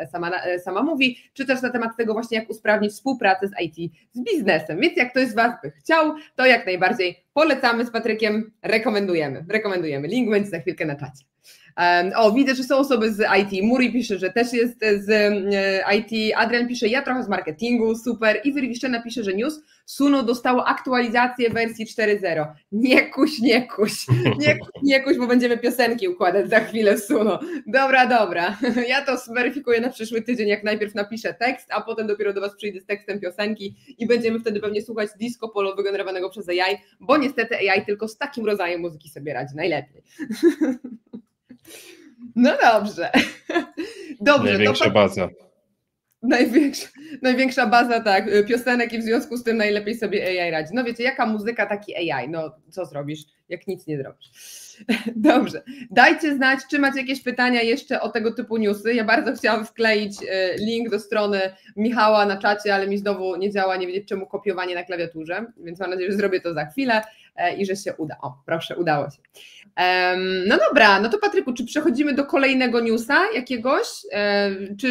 sama mówi, czy też na temat tego właśnie, jak usprawnić współpracę z IT z biznesem. Więc jak ktoś z Was by chciał, to jak najbardziej polecamy z Patrykiem, rekomendujemy. Link będzie za chwilkę na czacie. Widzę, że są osoby z IT. Muri pisze, że też jest z IT. Adrian pisze, ja trochę z marketingu, super. I Wyrwiszczena pisze, że news Suno dostało aktualizację wersji 4.0. Nie kuś, bo będziemy piosenki układać za chwilę Suno. Dobra. Ja to zweryfikuję na przyszły tydzień, jak najpierw napiszę tekst, a potem dopiero do Was przyjdę z tekstem piosenki i będziemy wtedy pewnie słuchać disco polo wygenerowanego przez AI, bo niestety AI tylko z takim rodzajem muzyki sobie radzi najlepiej. No dobrze. Największa baza. Największa baza, tak, piosenek i w związku z tym najlepiej sobie AI radzi. No wiecie, jaka muzyka, taki AI, no co zrobisz, jak nic nie zrobisz. Dobrze, dajcie znać, czy macie jakieś pytania jeszcze o tego typu newsy. Ja bardzo chciałam wkleić link do strony Michała na czacie, ale mi znowu nie działa, nie wiedzieć czemu kopiowanie na klawiaturze, więc mam nadzieję, że zrobię to za chwilę i że się uda. O, proszę, udało się. No dobra, no to Patryku, czy przechodzimy do kolejnego newsa jakiegoś?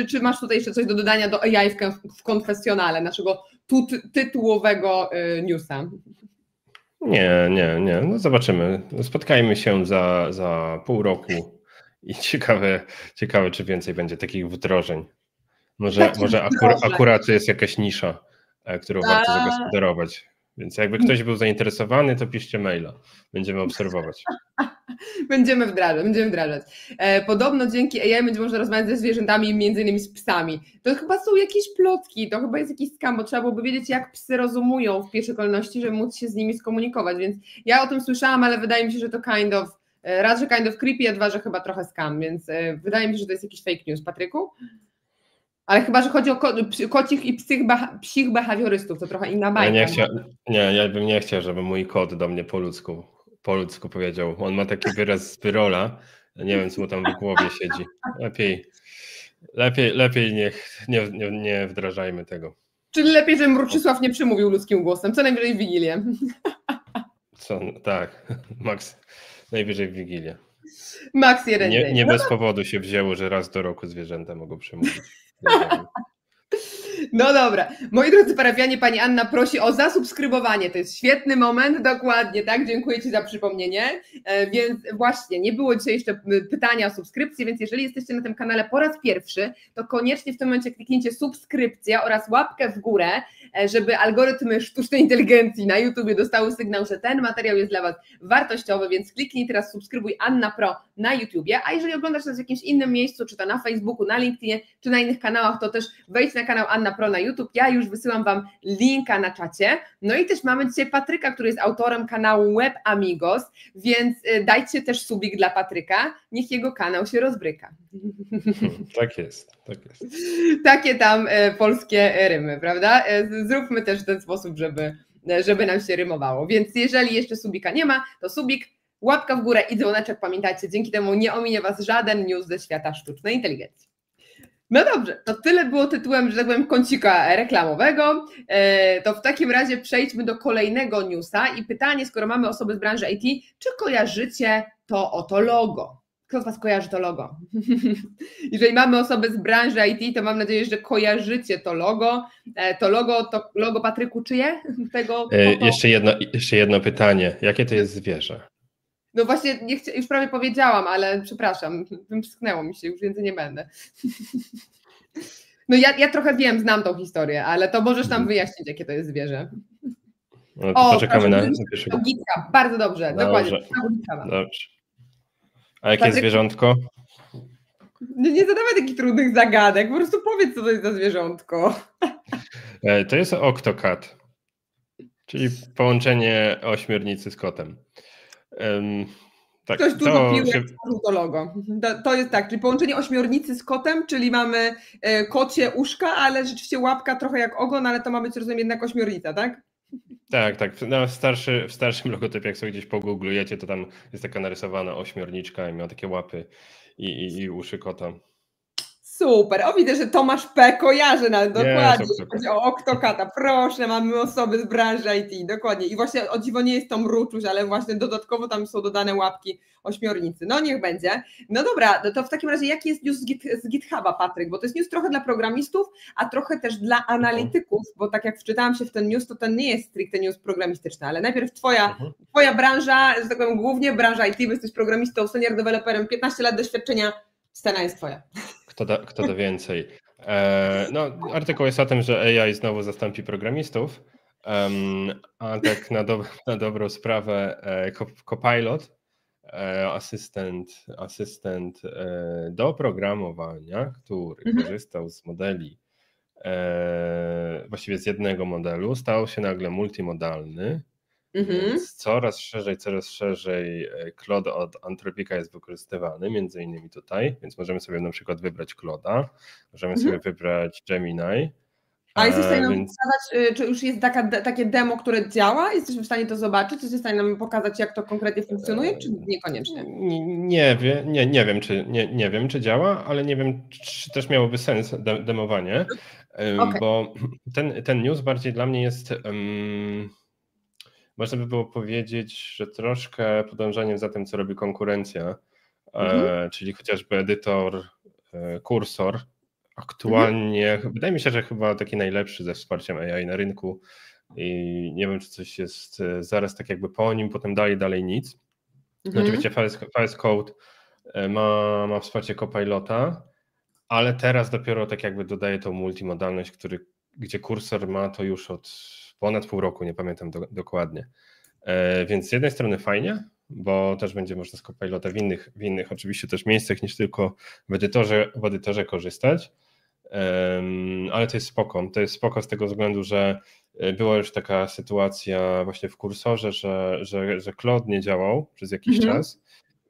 Czy masz tutaj jeszcze coś do dodania do AI w konfesjonale, naszego tytułowego newsa? Nie. No zobaczymy. Spotkajmy się za pół roku i ciekawe, czy więcej będzie takich wdrożeń. Może akurat jest jakaś nisza, którą warto zagospodarować. Więc jakby ktoś był zainteresowany, to piszcie maila. Będziemy obserwować. Będziemy wdrażać. Podobno dzięki AI będzie można rozmawiać ze zwierzętami, między innymi z psami. To chyba są jakieś plotki, to chyba jest jakiś skam, bo trzeba byłoby wiedzieć, jak psy rozumują w pierwszej kolejności, żeby móc się z nimi skomunikować, więc ja o tym słyszałam, ale wydaje mi się, że to raz, że kind of creepy, a dwa, że chyba trochę skam, więc wydaje mi się, że to jest jakiś fake news. Patryku? Ale chyba, że chodzi o kocich i psich behawiorystów, to trochę inna bajka. Ja bym nie chciał, żeby mój kot do mnie po ludzku powiedział. On ma taki wyraz z Wyrola. Nie wiem, co mu tam w głowie siedzi. Lepiej nie wdrażajmy tego. Czyli lepiej, żeby Mruczysław nie przemówił ludzkim głosem, co najwyżej w Wigilię. Tak, Max, najwyżej w Wigilię. Max jeden dzień. Nie bez powodu się wzięło, że raz do roku zwierzęta mogą przemówić. No dobra, moi drodzy parafianie, pani Anna prosi o zasubskrybowanie, to jest świetny moment, dokładnie, tak, dziękuję Ci za przypomnienie, więc właśnie, nie było dzisiaj jeszcze pytania o subskrypcję, więc jeżeli jesteście na tym kanale po raz pierwszy, to koniecznie w tym momencie kliknijcie subskrypcję oraz łapkę w górę, żeby algorytmy sztucznej inteligencji na YouTubie dostały sygnał, że ten materiał jest dla Was wartościowy, więc kliknij teraz subskrybuj Anna Pro na YouTubie, a jeżeli oglądasz nas w jakimś innym miejscu, czy to na Facebooku, na LinkedInie, czy na innych kanałach, to też wejdź na kanał Anna Pro na YouTube, ja już wysyłam Wam linka na czacie, no i też mamy dzisiaj Patryka, który jest autorem kanału Web Amigos, więc dajcie też subik dla Patryka, niech jego kanał się rozbryka. Tak jest. Takie tam polskie rymy, prawda? Zróbmy też w ten sposób, żeby nam się rymowało, więc jeżeli jeszcze subika nie ma, to subik, łapka w górę i dzwoneczek, pamiętajcie, dzięki temu nie ominie Was żaden news ze świata sztucznej inteligencji. No dobrze, to tyle było tytułem, że tak powiem, kącika reklamowego. To w takim razie przejdźmy do kolejnego newsa i pytanie, skoro mamy osoby z branży IT, czy kojarzycie to oto logo? Kto z Was kojarzy to logo? Jeżeli mamy osoby z branży IT, to mam nadzieję, że kojarzycie to logo. To logo Patryku, czyje? Jeszcze jedno pytanie. Jakie to jest zwierzę? No właśnie, już prawie powiedziałam, ale przepraszam, wymsknęło mi się, już więcej nie będę. No ja trochę wiem, znam tą historię, ale to możesz nam wyjaśnić, jakie to jest zwierzę. No, poczekamy na pierwszego. GitHub, bardzo dobrze, dokładnie. Dobrze. A jakie jest zwierzątko? Nie zadawaj takich trudnych zagadek, po prostu powiedz, co to jest za zwierzątko. To jest Octocat, czyli połączenie ośmiornicy z kotem. Tak, ktoś dużo pił, jak stworzył to logo. To jest tak, czyli połączenie ośmiornicy z kotem, czyli mamy kocie uszka, ale rzeczywiście łapka trochę jak ogon, ale to ma być, rozumiem, jednak ośmiornica, tak? Tak. No, w starszym logotypie, jak sobie gdzieś pogooglujecie, to tam jest taka narysowana ośmiorniczka i ma takie łapy i uszy kota. Super, widzę, że Tomasz P. kojarzy nas, dokładnie, jeśli chodzi o Octocata. Proszę, mamy osoby z branży IT, dokładnie. I właśnie o dziwo nie jest to mruczuś, ale właśnie dodatkowo tam są dodane łapki ośmiornicy. No niech będzie. No dobra, to w takim razie jaki jest news z GitHuba, Patryk? Bo to jest news trochę dla programistów, a trochę też dla analityków, bo tak jak wczytałam się w ten news, to ten nie jest stricte news programistyczny, ale najpierw twoja branża, że tak powiem, głównie branża IT, bo jesteś programistą, senior developerem, 15 lat doświadczenia, scena jest twoja. Kto da więcej? No, artykuł jest o tym, że AI znowu zastąpi programistów, a tak na dobrą sprawę Copilot, asystent do programowania, który korzystał z modeli, właściwie z jednego modelu, stał się nagle multimodalny. Więc coraz szerzej Claude od Anthropica jest wykorzystywany, między innymi tutaj, więc możemy sobie na przykład wybrać Claude'a, możemy sobie wybrać Gemini. A jesteś w stanie nam pokazać, czy już jest takie demo, które działa? Jesteśmy w stanie to zobaczyć? Jesteś w stanie nam pokazać, jak to konkretnie funkcjonuje, czy niekoniecznie? Nie wiem, czy działa, ale nie wiem, czy też miałoby sens demowanie, bo ten news bardziej dla mnie jest... Można by było powiedzieć, że troszkę podążaniem za tym, co robi konkurencja, czyli chociażby edytor Cursor. Aktualnie wydaje mi się, że chyba taki najlepszy ze wsparciem AI na rynku i nie wiem, czy coś jest zaraz tak jakby po nim, potem dalej nic. Oczywiście VS Code ma wsparcie Copilota, ale teraz dopiero tak jakby dodaje tą multimodalność, gdzie Cursor ma to już od ponad pół roku, nie pamiętam dokładnie. Więc z jednej strony fajnie, bo też będzie można z Copilota w innych oczywiście też miejscach niż tylko w edytorze korzystać, ale to jest spoko. To jest spoko z tego względu, że była już taka sytuacja właśnie w Cursorze, że Claude nie działał przez jakiś czas,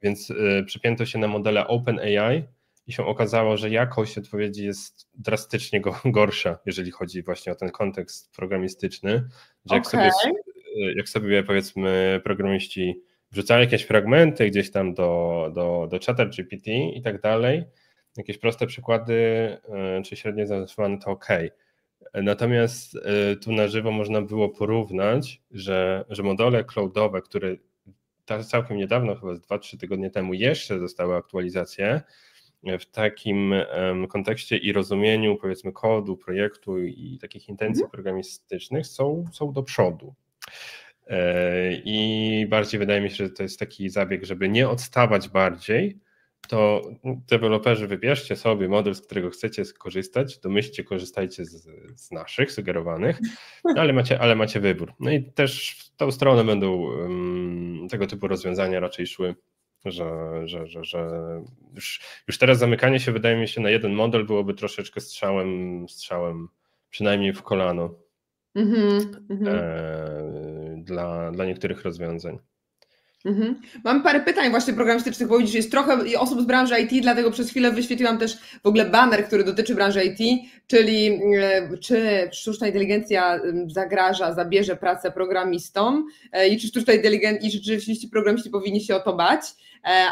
więc przypięto się na modele OpenAI i się okazało, że jakość odpowiedzi jest drastycznie gorsza, jeżeli chodzi właśnie o ten kontekst programistyczny, że jak sobie powiedzmy programiści wrzucają jakieś fragmenty gdzieś tam do ChatGPT i tak dalej, jakieś proste przykłady czy średnio zaawansowane, to ok. Natomiast tu na żywo można było porównać, że modele cloudowe, które całkiem niedawno, chyba 2-3 tygodnie temu jeszcze dostały aktualizacje, w takim kontekście i rozumieniu powiedzmy kodu, projektu i takich intencji programistycznych są do przodu. I bardziej wydaje mi się, że to jest taki zabieg, żeby nie odstawać bardziej, to deweloperzy wybierzcie sobie model, z którego chcecie skorzystać, domyślcie, korzystajcie z naszych sugerowanych, ale macie wybór. No i też w tą stronę będą tego typu rozwiązania raczej szły, że już teraz zamykanie się, wydaje mi się, na jeden model byłoby troszeczkę strzałem przynajmniej w kolano dla niektórych rozwiązań. Mam parę pytań właśnie programistycznych, bo widzisz, jest trochę osób z branży IT, dlatego przez chwilę wyświetliłam też w ogóle baner, który dotyczy branży IT, czyli czy sztuczna inteligencja zabierze pracę programistom i czy i czy rzeczywiście programiści powinni się o to bać,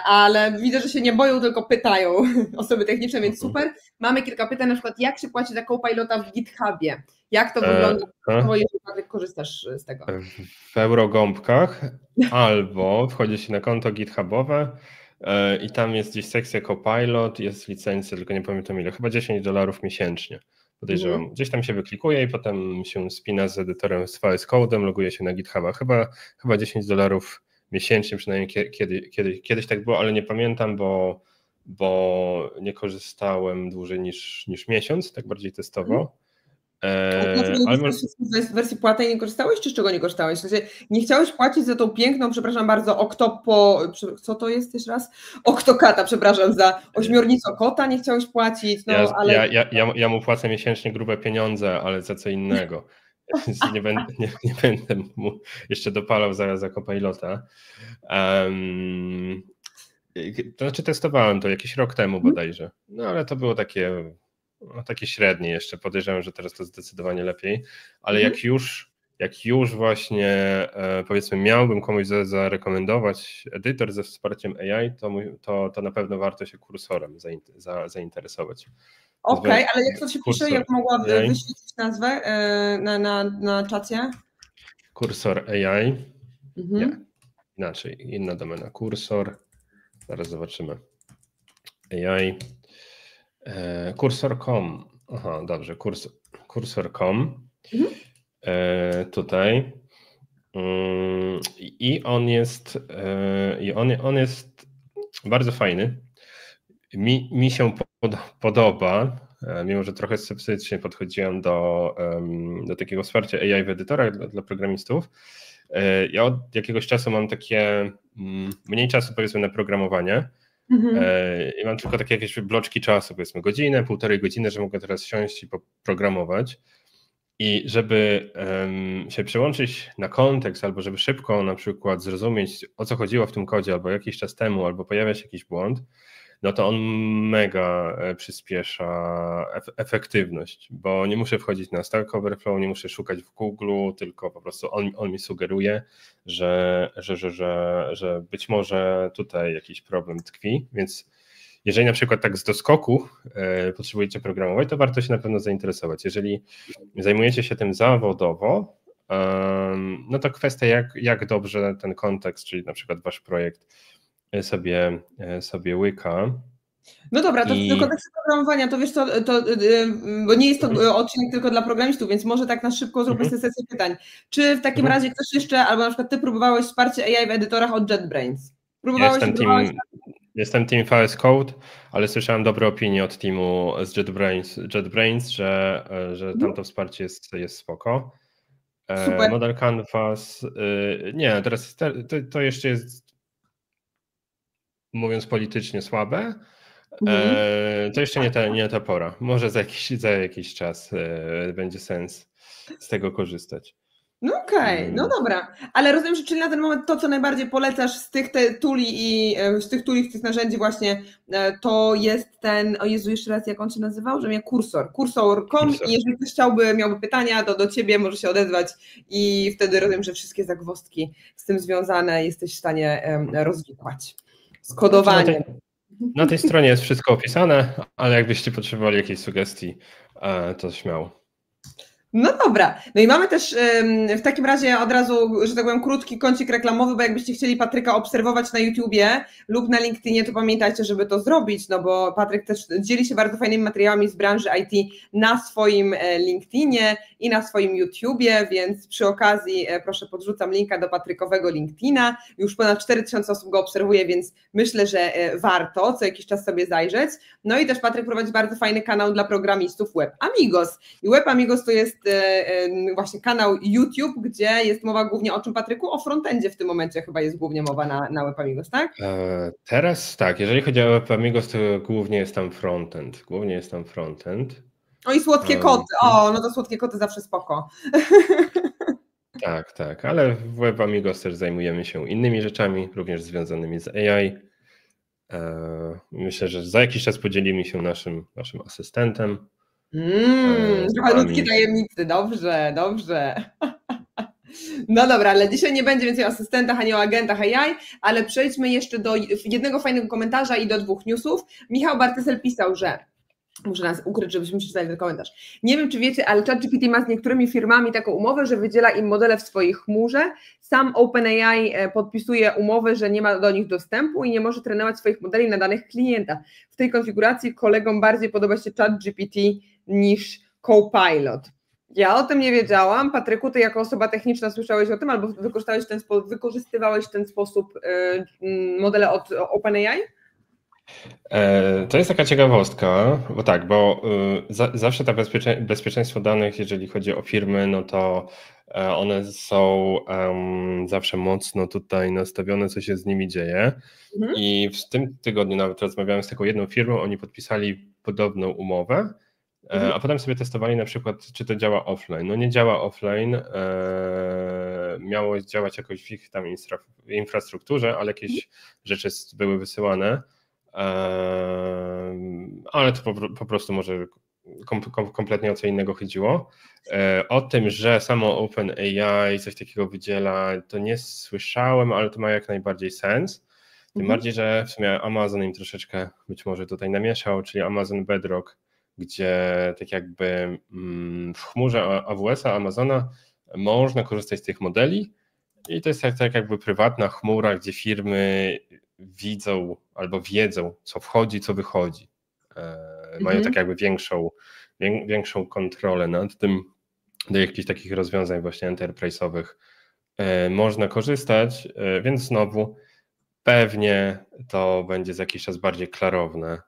ale widzę, że się nie boją, tylko pytają osoby techniczne, więc super. Mamy kilka pytań, na przykład jak się płaci za Copilota w GitHubie? Jak to wygląda, jeżeli Patryk korzystasz z tego? W eurogąbkach albo wchodzi się na konto GitHubowe i tam jest gdzieś sekcja Copilot, jest licencja, tylko nie pamiętam ile, chyba $10 miesięcznie. Podejrzewam. Gdzieś tam się wyklikuje i potem się spina z edytorem z VS Code'em, loguje się na GitHuba. Chyba $10 miesięcznie, przynajmniej kiedyś tak było, ale nie pamiętam, bo nie korzystałem dłużej niż miesiąc, tak bardziej testowo. Ale z wersji płatnej nie korzystałeś, czy z czego nie korzystałeś? W sensie nie chciałeś płacić za tą piękną, przepraszam bardzo, co to jest jeszcze raz? Octocata, przepraszam, za ośmiornicokota nie chciałeś płacić, ale... Ja mu płacę miesięcznie grube pieniądze, ale za co innego. Nie będę mu jeszcze dopalał za Copilota. To znaczy testowałem to jakiś rok temu bodajże, no ale to było takie średnie jeszcze, podejrzewam, że teraz to zdecydowanie lepiej, ale jak już właśnie powiedzmy miałbym komuś zarekomendować edytor ze wsparciem AI, to na pewno warto się kursorem zainteresować. Okej, ale jak to się pisze, jak mogła wyświetlić nazwę na czacie? Kursor AI, nie, inaczej, inna domena, kursor, zaraz zobaczymy, AI, kursor.com, aha, dobrze, kursor.com, tutaj i on jest bardzo fajny, mi się podoba, mimo że trochę sceptycznie podchodziłem do takiego wsparcia AI w edytorach dla programistów. Ja od jakiegoś czasu mam takie mniej czasu powiedzmy na programowanie i mam tylko takie jakieś bloczki czasu, powiedzmy godzinę, półtorej godziny, że mogę teraz siąść i poprogramować. I żeby się przełączyć na kontekst, albo żeby szybko na przykład zrozumieć, o co chodziło w tym kodzie, albo jakiś czas temu, albo pojawia się jakiś błąd, no to on mega przyspiesza efektywność, bo nie muszę wchodzić na Stack Overflow, nie muszę szukać w Google, tylko po prostu on mi sugeruje, że być może tutaj jakiś problem tkwi, więc jeżeli na przykład tak z doskoku potrzebujecie programować, to warto się na pewno zainteresować. Jeżeli zajmujecie się tym zawodowo, no to kwestia jak dobrze ten kontekst, czyli na przykład wasz projekt sobie łyka. No dobra, to w kontekście programowania, to wiesz co, bo nie jest to odcinek tylko dla programistów, więc może tak na szybko zróbmy sobie sesję pytań. Czy w takim razie ktoś jeszcze, albo na przykład ty próbowałeś wsparcie AI w edytorach od JetBrains? Jestem team VS Code, ale słyszałem dobre opinie od teamu z JetBrains, że tamto wsparcie jest spoko. Super. Model Canvas, nie, teraz to jeszcze jest, mówiąc politycznie, słabe. To jeszcze nie ta pora. Może za jakiś czas będzie sens z tego korzystać. No okej, no dobra, ale rozumiem, że czyli na ten moment to, co najbardziej polecasz z tych z tych narzędzi właśnie, to jest ten, o Jezu, jeszcze raz, jak on się nazywał, że miał kursor.com i jeżeli ktoś miałby pytania, to do ciebie może się odezwać i wtedy rozumiem, że wszystkie zagwozdki z tym związane jesteś w stanie rozwikłać. Skodowanie. Na tej stronie jest wszystko opisane, ale jakbyście potrzebowali jakiejś sugestii, to śmiało. No dobra, no i mamy też w takim razie od razu, że tak powiem, krótki kącik reklamowy, bo jakbyście chcieli Patryka obserwować na YouTubie lub na LinkedInie, to pamiętajcie, żeby to zrobić, no bo Patryk też dzieli się bardzo fajnymi materiałami z branży IT na swoim LinkedInie i na swoim YouTubie, więc przy okazji proszę podrzucam linka do Patrykowego LinkedIna, już ponad 4000 osób go obserwuje, więc myślę, że warto co jakiś czas sobie zajrzeć. No i też Patryk prowadzi bardzo fajny kanał dla programistów Web Amigos i Web Amigos to jest właśnie kanał YouTube, gdzie jest mowa głównie o czym, Patryku? O frontendzie w tym momencie chyba jest głównie mowa na Web Amigos, tak? Teraz tak, jeżeli chodzi o Web Amigos, to głównie jest tam frontend. O i słodkie koty, no to słodkie koty zawsze spoko. Tak, ale w Web Amigos też zajmujemy się innymi rzeczami, również związanymi z AI. Myślę, że za jakiś czas podzielimy się naszym asystentem. Trochę ludzkie tajemnicy, dobrze. No dobra, ale dzisiaj nie będzie więcej o asystentach, ani o agentach AI, ale przejdźmy jeszcze do jednego fajnego komentarza i do 2 newsów. Michał Bartysel pisał, że muszę nas ukryć, żebyśmy przeczytali ten komentarz. Nie wiem, czy wiecie, ale ChatGPT ma z niektórymi firmami taką umowę, że wydziela im modele w swojej chmurze. Sam OpenAI podpisuje umowę, że nie ma do nich dostępu i nie może trenować swoich modeli na danych klienta. W tej konfiguracji kolegom bardziej podoba się ChatGPT niż Copilot. Ja o tym nie wiedziałam. Patryku, ty jako osoba techniczna słyszałeś o tym albo wykorzystywałeś w ten sposób modele od OpenAI? To jest taka ciekawostka, bo zawsze to bezpieczeństwo danych, jeżeli chodzi o firmy, no to one są zawsze mocno tutaj nastawione, co się z nimi dzieje. I w tym tygodniu nawet rozmawiałem z taką jedną firmą, oni podpisali podobną umowę, a potem sobie testowali na przykład, czy to działa offline. No nie działa offline, miało działać jakoś w ich tam infrastrukturze, ale jakieś rzeczy były wysyłane. Ale to po prostu może kompletnie o co innego chodziło. O tym, że samo OpenAI coś takiego wydziela, to nie słyszałem, ale to ma jak najbardziej sens. Tym bardziej, że w sumie Amazon im troszeczkę być może tutaj namieszał, czyli Amazon Bedrock, gdzie tak jakby w chmurze AWS-a, Amazona można korzystać z tych modeli i to jest tak jakby prywatna chmura, gdzie firmy widzą albo wiedzą, co wchodzi, co wychodzi. Mają tak jakby większą kontrolę nad tym. Do jakichś takich rozwiązań właśnie enterprise'owych można korzystać, więc znowu pewnie to będzie za jakiś czas bardziej klarowne.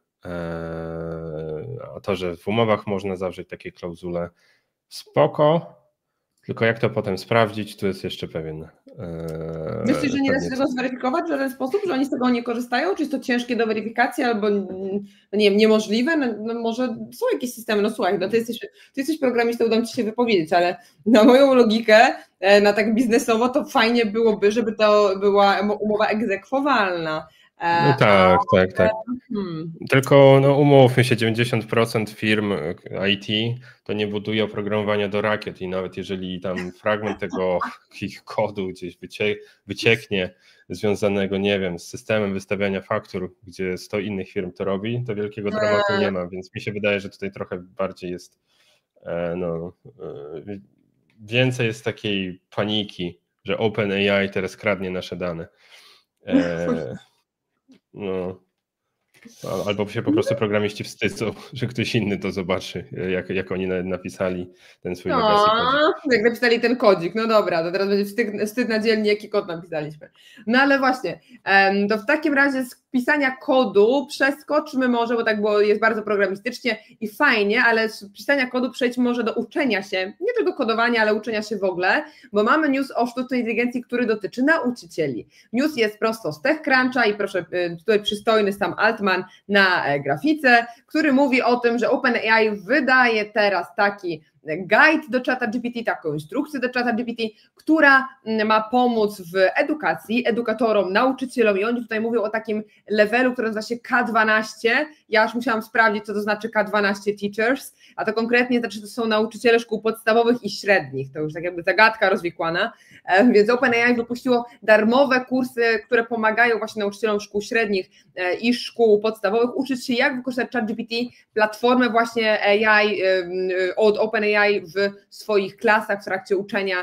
A to, że w umowach można zawrzeć takie klauzule, spoko, tylko jak to potem sprawdzić, tu jest jeszcze pewien. Myślisz, że nie da się tego zweryfikować w żaden sposób, że oni z tego nie korzystają? Czy jest to ciężkie do weryfikacji albo nie wiem, niemożliwe? No może są jakieś systemy, no słuchaj, no ty jesteś programistą, uda ci się wypowiedzieć, ale na moją logikę, na tak biznesowo, to fajnie byłoby, żeby to była umowa egzekwowalna. No tak. Tylko no, umówmy się, 90% firm IT to nie buduje oprogramowania do rakiet i nawet jeżeli tam fragment tego ich kodu gdzieś wycieknie związanego, nie wiem, z systemem wystawiania faktur, gdzie 100 innych firm to robi, to wielkiego dramatu nie ma, więc mi się wydaje, że tutaj trochę bardziej jest więcej jest takiej paniki, że OpenAI teraz kradnie nasze dane. Albo się po prostu programiści wstydzą, że ktoś inny to zobaczy, jak oni napisali ten swój legacy kodzik. Jak napisali ten kodzik, no dobra, to teraz będzie wstyd na dzielni, jaki kod napisaliśmy. No ale właśnie, to w takim razie z pisania kodu przeskoczmy może, bo tak było, jest bardzo programistycznie i fajnie, ale z pisania kodu przejdźmy może do uczenia się, nie tylko kodowania, ale uczenia się w ogóle, bo mamy news o sztucznej inteligencji, który dotyczy nauczycieli. News jest prosto z TechCruncha i proszę, tutaj przystojny Sam Altman na grafice, który mówi o tym, że OpenAI wydaje teraz taki guide do ChatGPT, taką instrukcję do ChatGPT, która ma pomóc w edukacji, edukatorom, nauczycielom i oni tutaj mówią o takim levelu, który nazywa się K12. Ja już musiałam sprawdzić, co to znaczy K12 Teachers, a to konkretnie znaczy, to są nauczyciele szkół podstawowych i średnich, to już tak jakby zagadka rozwikłana, więc OpenAI wypuściło darmowe kursy, które pomagają właśnie nauczycielom szkół średnich i szkół podstawowych uczyć się, jak wykorzystać ChatGPT, platformę właśnie AI od OpenAI w swoich klasach w trakcie uczenia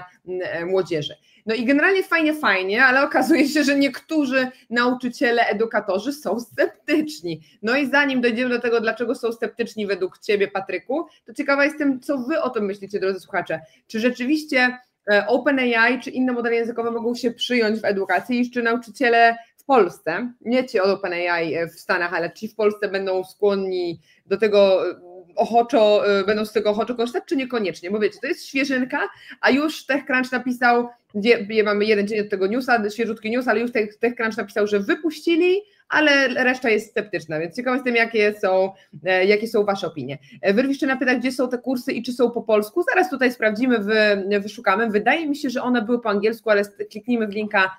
młodzieży. No i generalnie fajnie, ale okazuje się, że niektórzy nauczyciele, edukatorzy są sceptyczni. No i zanim dojdziemy do tego, dlaczego są sceptyczni według Ciebie, Patryku, to ciekawa jestem, co Wy o tym myślicie, drodzy słuchacze. Czy rzeczywiście OpenAI czy inne modele językowe mogą się przyjąć w edukacji i czy nauczyciele w Polsce, nie ci od OpenAI w Stanach, ale ci w Polsce będą skłonni do tego będą z tego ochoczo korzystać, czy niekoniecznie, bo wiecie, to jest świeżynka, a już TechCrunch napisał, mamy jeden dzień od tego newsa, świeżutki news, ale już TechCrunch napisał, że wypuścili, ale reszta jest sceptyczna, więc ciekaw jestem, jakie są wasze opinie. Wyrwiszczyna pyta, gdzie są te kursy i czy są po polsku, zaraz tutaj sprawdzimy, wyszukamy, wydaje mi się, że one były po angielsku, ale kliknijmy w linka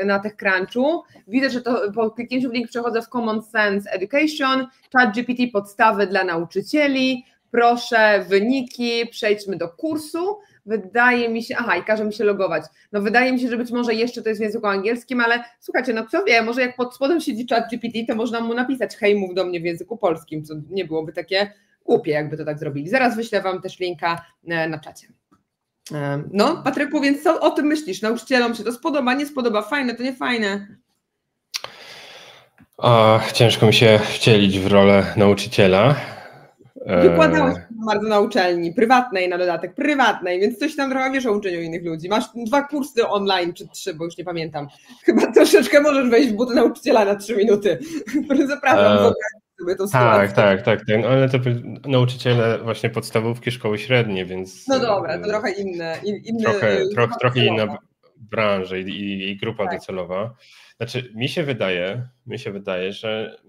na TechCrunchu. Widzę, że to po kliknięciu w link przechodzę w Common Sense Education, ChatGPT podstawy dla nauczycieli, proszę wyniki, przejdźmy do kursu. Wydaje mi się, i każe mi się logować. No wydaje mi się, że być może jeszcze to jest w języku angielskim, ale słuchajcie, no kto wie, może jak pod spodem siedzi ChatGPT, to można mu napisać hej, mów do mnie w języku polskim, co nie byłoby takie głupie, jakby to tak zrobili. Zaraz wyślę wam też linka na czacie. No, Patryku, więc co o tym myślisz? Nauczycielom się to spodoba, nie spodoba, fajne, to nie fajne? Ciężko mi się wcielić w rolę nauczyciela. Wykładałeś bardzo na uczelni, prywatnej na dodatek, więc coś tam trochę wiesz o uczeniu innych ludzi. Masz 2 kursy online, czy 3, bo już nie pamiętam. Chyba troszeczkę możesz wejść w buty nauczyciela na 3 minuty. Zapraszam, sobie tą sytuację. Tak. No, ale to nauczyciele właśnie podstawówki, szkoły średnie, więc... No dobra, to trochę inne trochę inna branża i grupa docelowa. Znaczy, mi się wydaje, że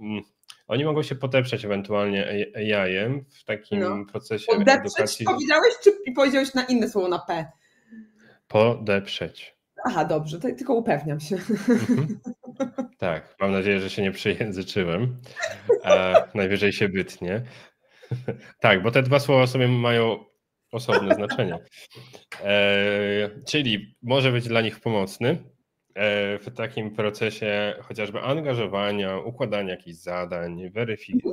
oni mogą się podeprzeć ewentualnie AI-em w takim procesie edukacji. Powiedziałeś, czy powiedziałeś na inne słowo, na P? Podeprzeć. Aha, dobrze, to tylko upewniam się. Tak, mam nadzieję, że się nie przejęzyczyłem. Najwyżej się bytnie. Tak, bo te 2 słowa sobie mają osobne znaczenie. Czyli może być dla nich pomocny w takim procesie chociażby angażowania, układania jakichś zadań,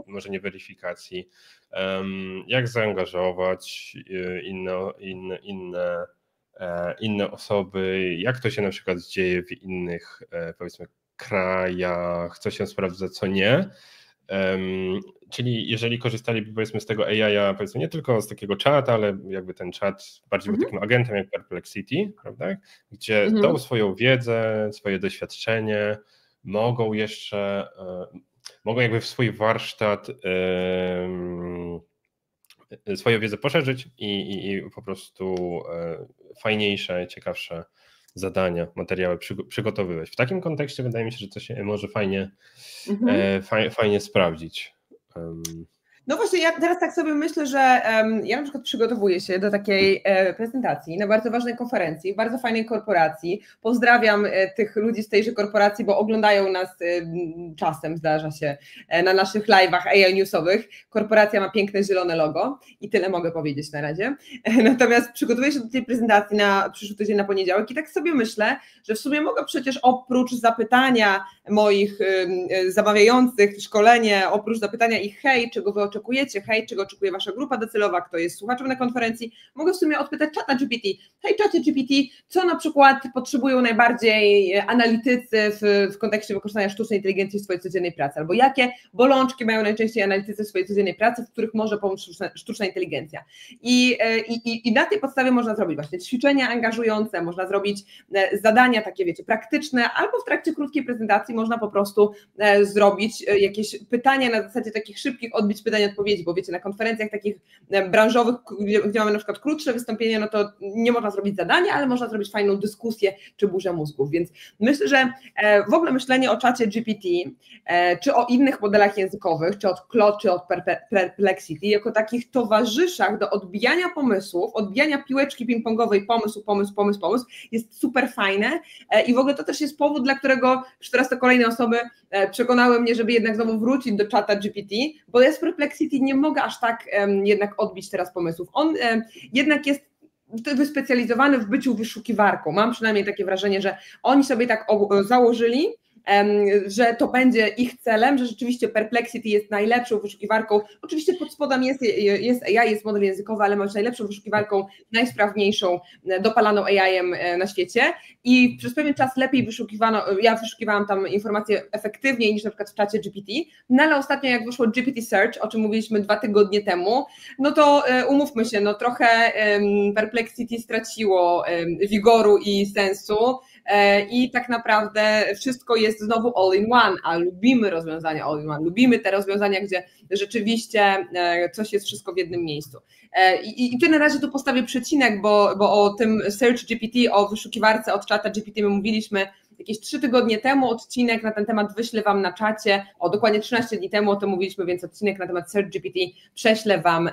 może nie weryfikacji, jak zaangażować inne osoby, jak to się na przykład dzieje w innych, powiedzmy, krajach, co się sprawdza, co nie. Czyli jeżeli korzystaliby, powiedzmy, z tego AI-a, powiedzmy, nie tylko z takiego czata, ale jakby ten czat bardziej był takim agentem jak Perplexity, prawda? Gdzie tą swoją wiedzę, swoje doświadczenie mogą jakby w swój warsztat swoją wiedzę poszerzyć i po prostu fajniejsze, ciekawsze zadania, materiały przygotowywać. W takim kontekście wydaje mi się, że to się może fajnie sprawdzić. No właśnie, ja teraz tak sobie myślę, że ja na przykład przygotowuję się do takiej prezentacji na bardzo ważnej konferencji, w bardzo fajnej korporacji. Pozdrawiam tych ludzi z tejże korporacji, bo oglądają nas czasem, zdarza się, na naszych live'ach AI newsowych. Korporacja ma piękne zielone logo i tyle mogę powiedzieć na razie. Natomiast przygotowuję się do tej prezentacji na przyszły tydzień, na poniedziałek i tak sobie myślę, że w sumie mogę przecież oprócz zapytania moich zamawiających szkolenie, oprócz zapytania ich hej, czego wy oczekujecie, hej, czego oczekuje wasza grupa docelowa, kto jest słuchaczem na konferencji, mogę w sumie odpytać ChatGPT, hej ChatGPT, co na przykład potrzebują najbardziej analitycy w kontekście wykorzystania sztucznej inteligencji w swojej codziennej pracy, albo jakie bolączki mają najczęściej analitycy w swojej codziennej pracy, w których może pomóc sztuczna inteligencja. I na tej podstawie można zrobić właśnie ćwiczenia angażujące, można zrobić zadania takie, wiecie, praktyczne, albo w trakcie krótkiej prezentacji można po prostu zrobić jakieś pytania na zasadzie takich szybkich odbić pytań i odpowiedzi, bo wiecie, na konferencjach takich branżowych, gdzie mamy na przykład krótsze wystąpienia, no to nie można zrobić zadania, ale można zrobić fajną dyskusję czy burzę mózgów, więc myślę, że w ogóle myślenie o czacie GPT, czy o innych modelach językowych, czy od Claude, czy od Perplexity, jako takich towarzyszach do odbijania pomysłów, odbijania piłeczki ping-pongowej, pomysł, jest super fajne i w ogóle to też jest powód, dla którego już teraz to kolejne osoby przekonały mnie, żeby jednak znowu wrócić do czata GPT, bo ja z Perplexity nie mogę aż tak jednak odbić teraz pomysłów. On jednak jest wyspecjalizowany w byciu wyszukiwarką. Mam przynajmniej takie wrażenie, że oni sobie tak założyli, że to będzie ich celem, że rzeczywiście Perplexity jest najlepszą wyszukiwarką. Oczywiście pod spodem jest AI, jest model językowy, ale masz najlepszą wyszukiwarką, najsprawniejszą, dopalaną AI-em na świecie i przez pewien czas lepiej wyszukiwano, ja wyszukiwałam tam informacje efektywniej niż na przykład w czacie GPT, no ale ostatnio jak wyszło GPT Search, o czym mówiliśmy 2 tygodnie temu, no to umówmy się, no trochę Perplexity straciło wigoru i sensu. i tak naprawdę wszystko jest znowu all in one, a lubimy rozwiązania all in one, lubimy te rozwiązania, gdzie rzeczywiście coś jest wszystko w jednym miejscu. I tu na razie tu postawię przecinek, bo o tym Search GPT, o wyszukiwarce od czata GPT my mówiliśmy jakieś 3 tygodnie temu, odcinek na ten temat wyślę Wam na czacie, dokładnie 13 dni temu o tym mówiliśmy, więc odcinek na temat Search GPT prześlę Wam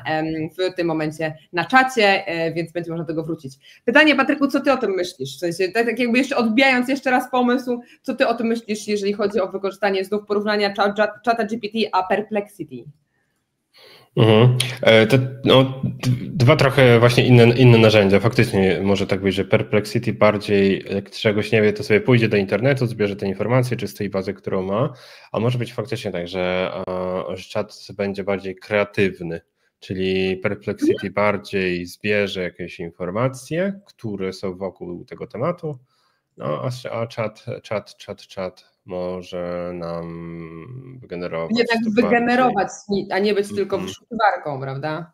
w tym momencie na czacie, więc będzie można do tego wrócić. Pytanie, Patryku, co Ty o tym myślisz? W sensie, tak jakby jeszcze odbijając jeszcze raz pomysł, co Ty o tym myślisz, jeżeli chodzi o wykorzystanie znów porównania czata GPT a Perplexity? Dwa trochę właśnie inne narzędzia. Faktycznie może tak być, że Perplexity bardziej, jak czegoś nie wie, to sobie pójdzie do internetu, zbierze te informacje czy z tej bazy, którą ma, a może być faktycznie tak, że czat będzie bardziej kreatywny, czyli Perplexity bardziej zbierze jakieś informacje, które są wokół tego tematu, a czat może nam wygenerować. Nie tak wygenerować, a nie być tylko wyszukiwarką, prawda?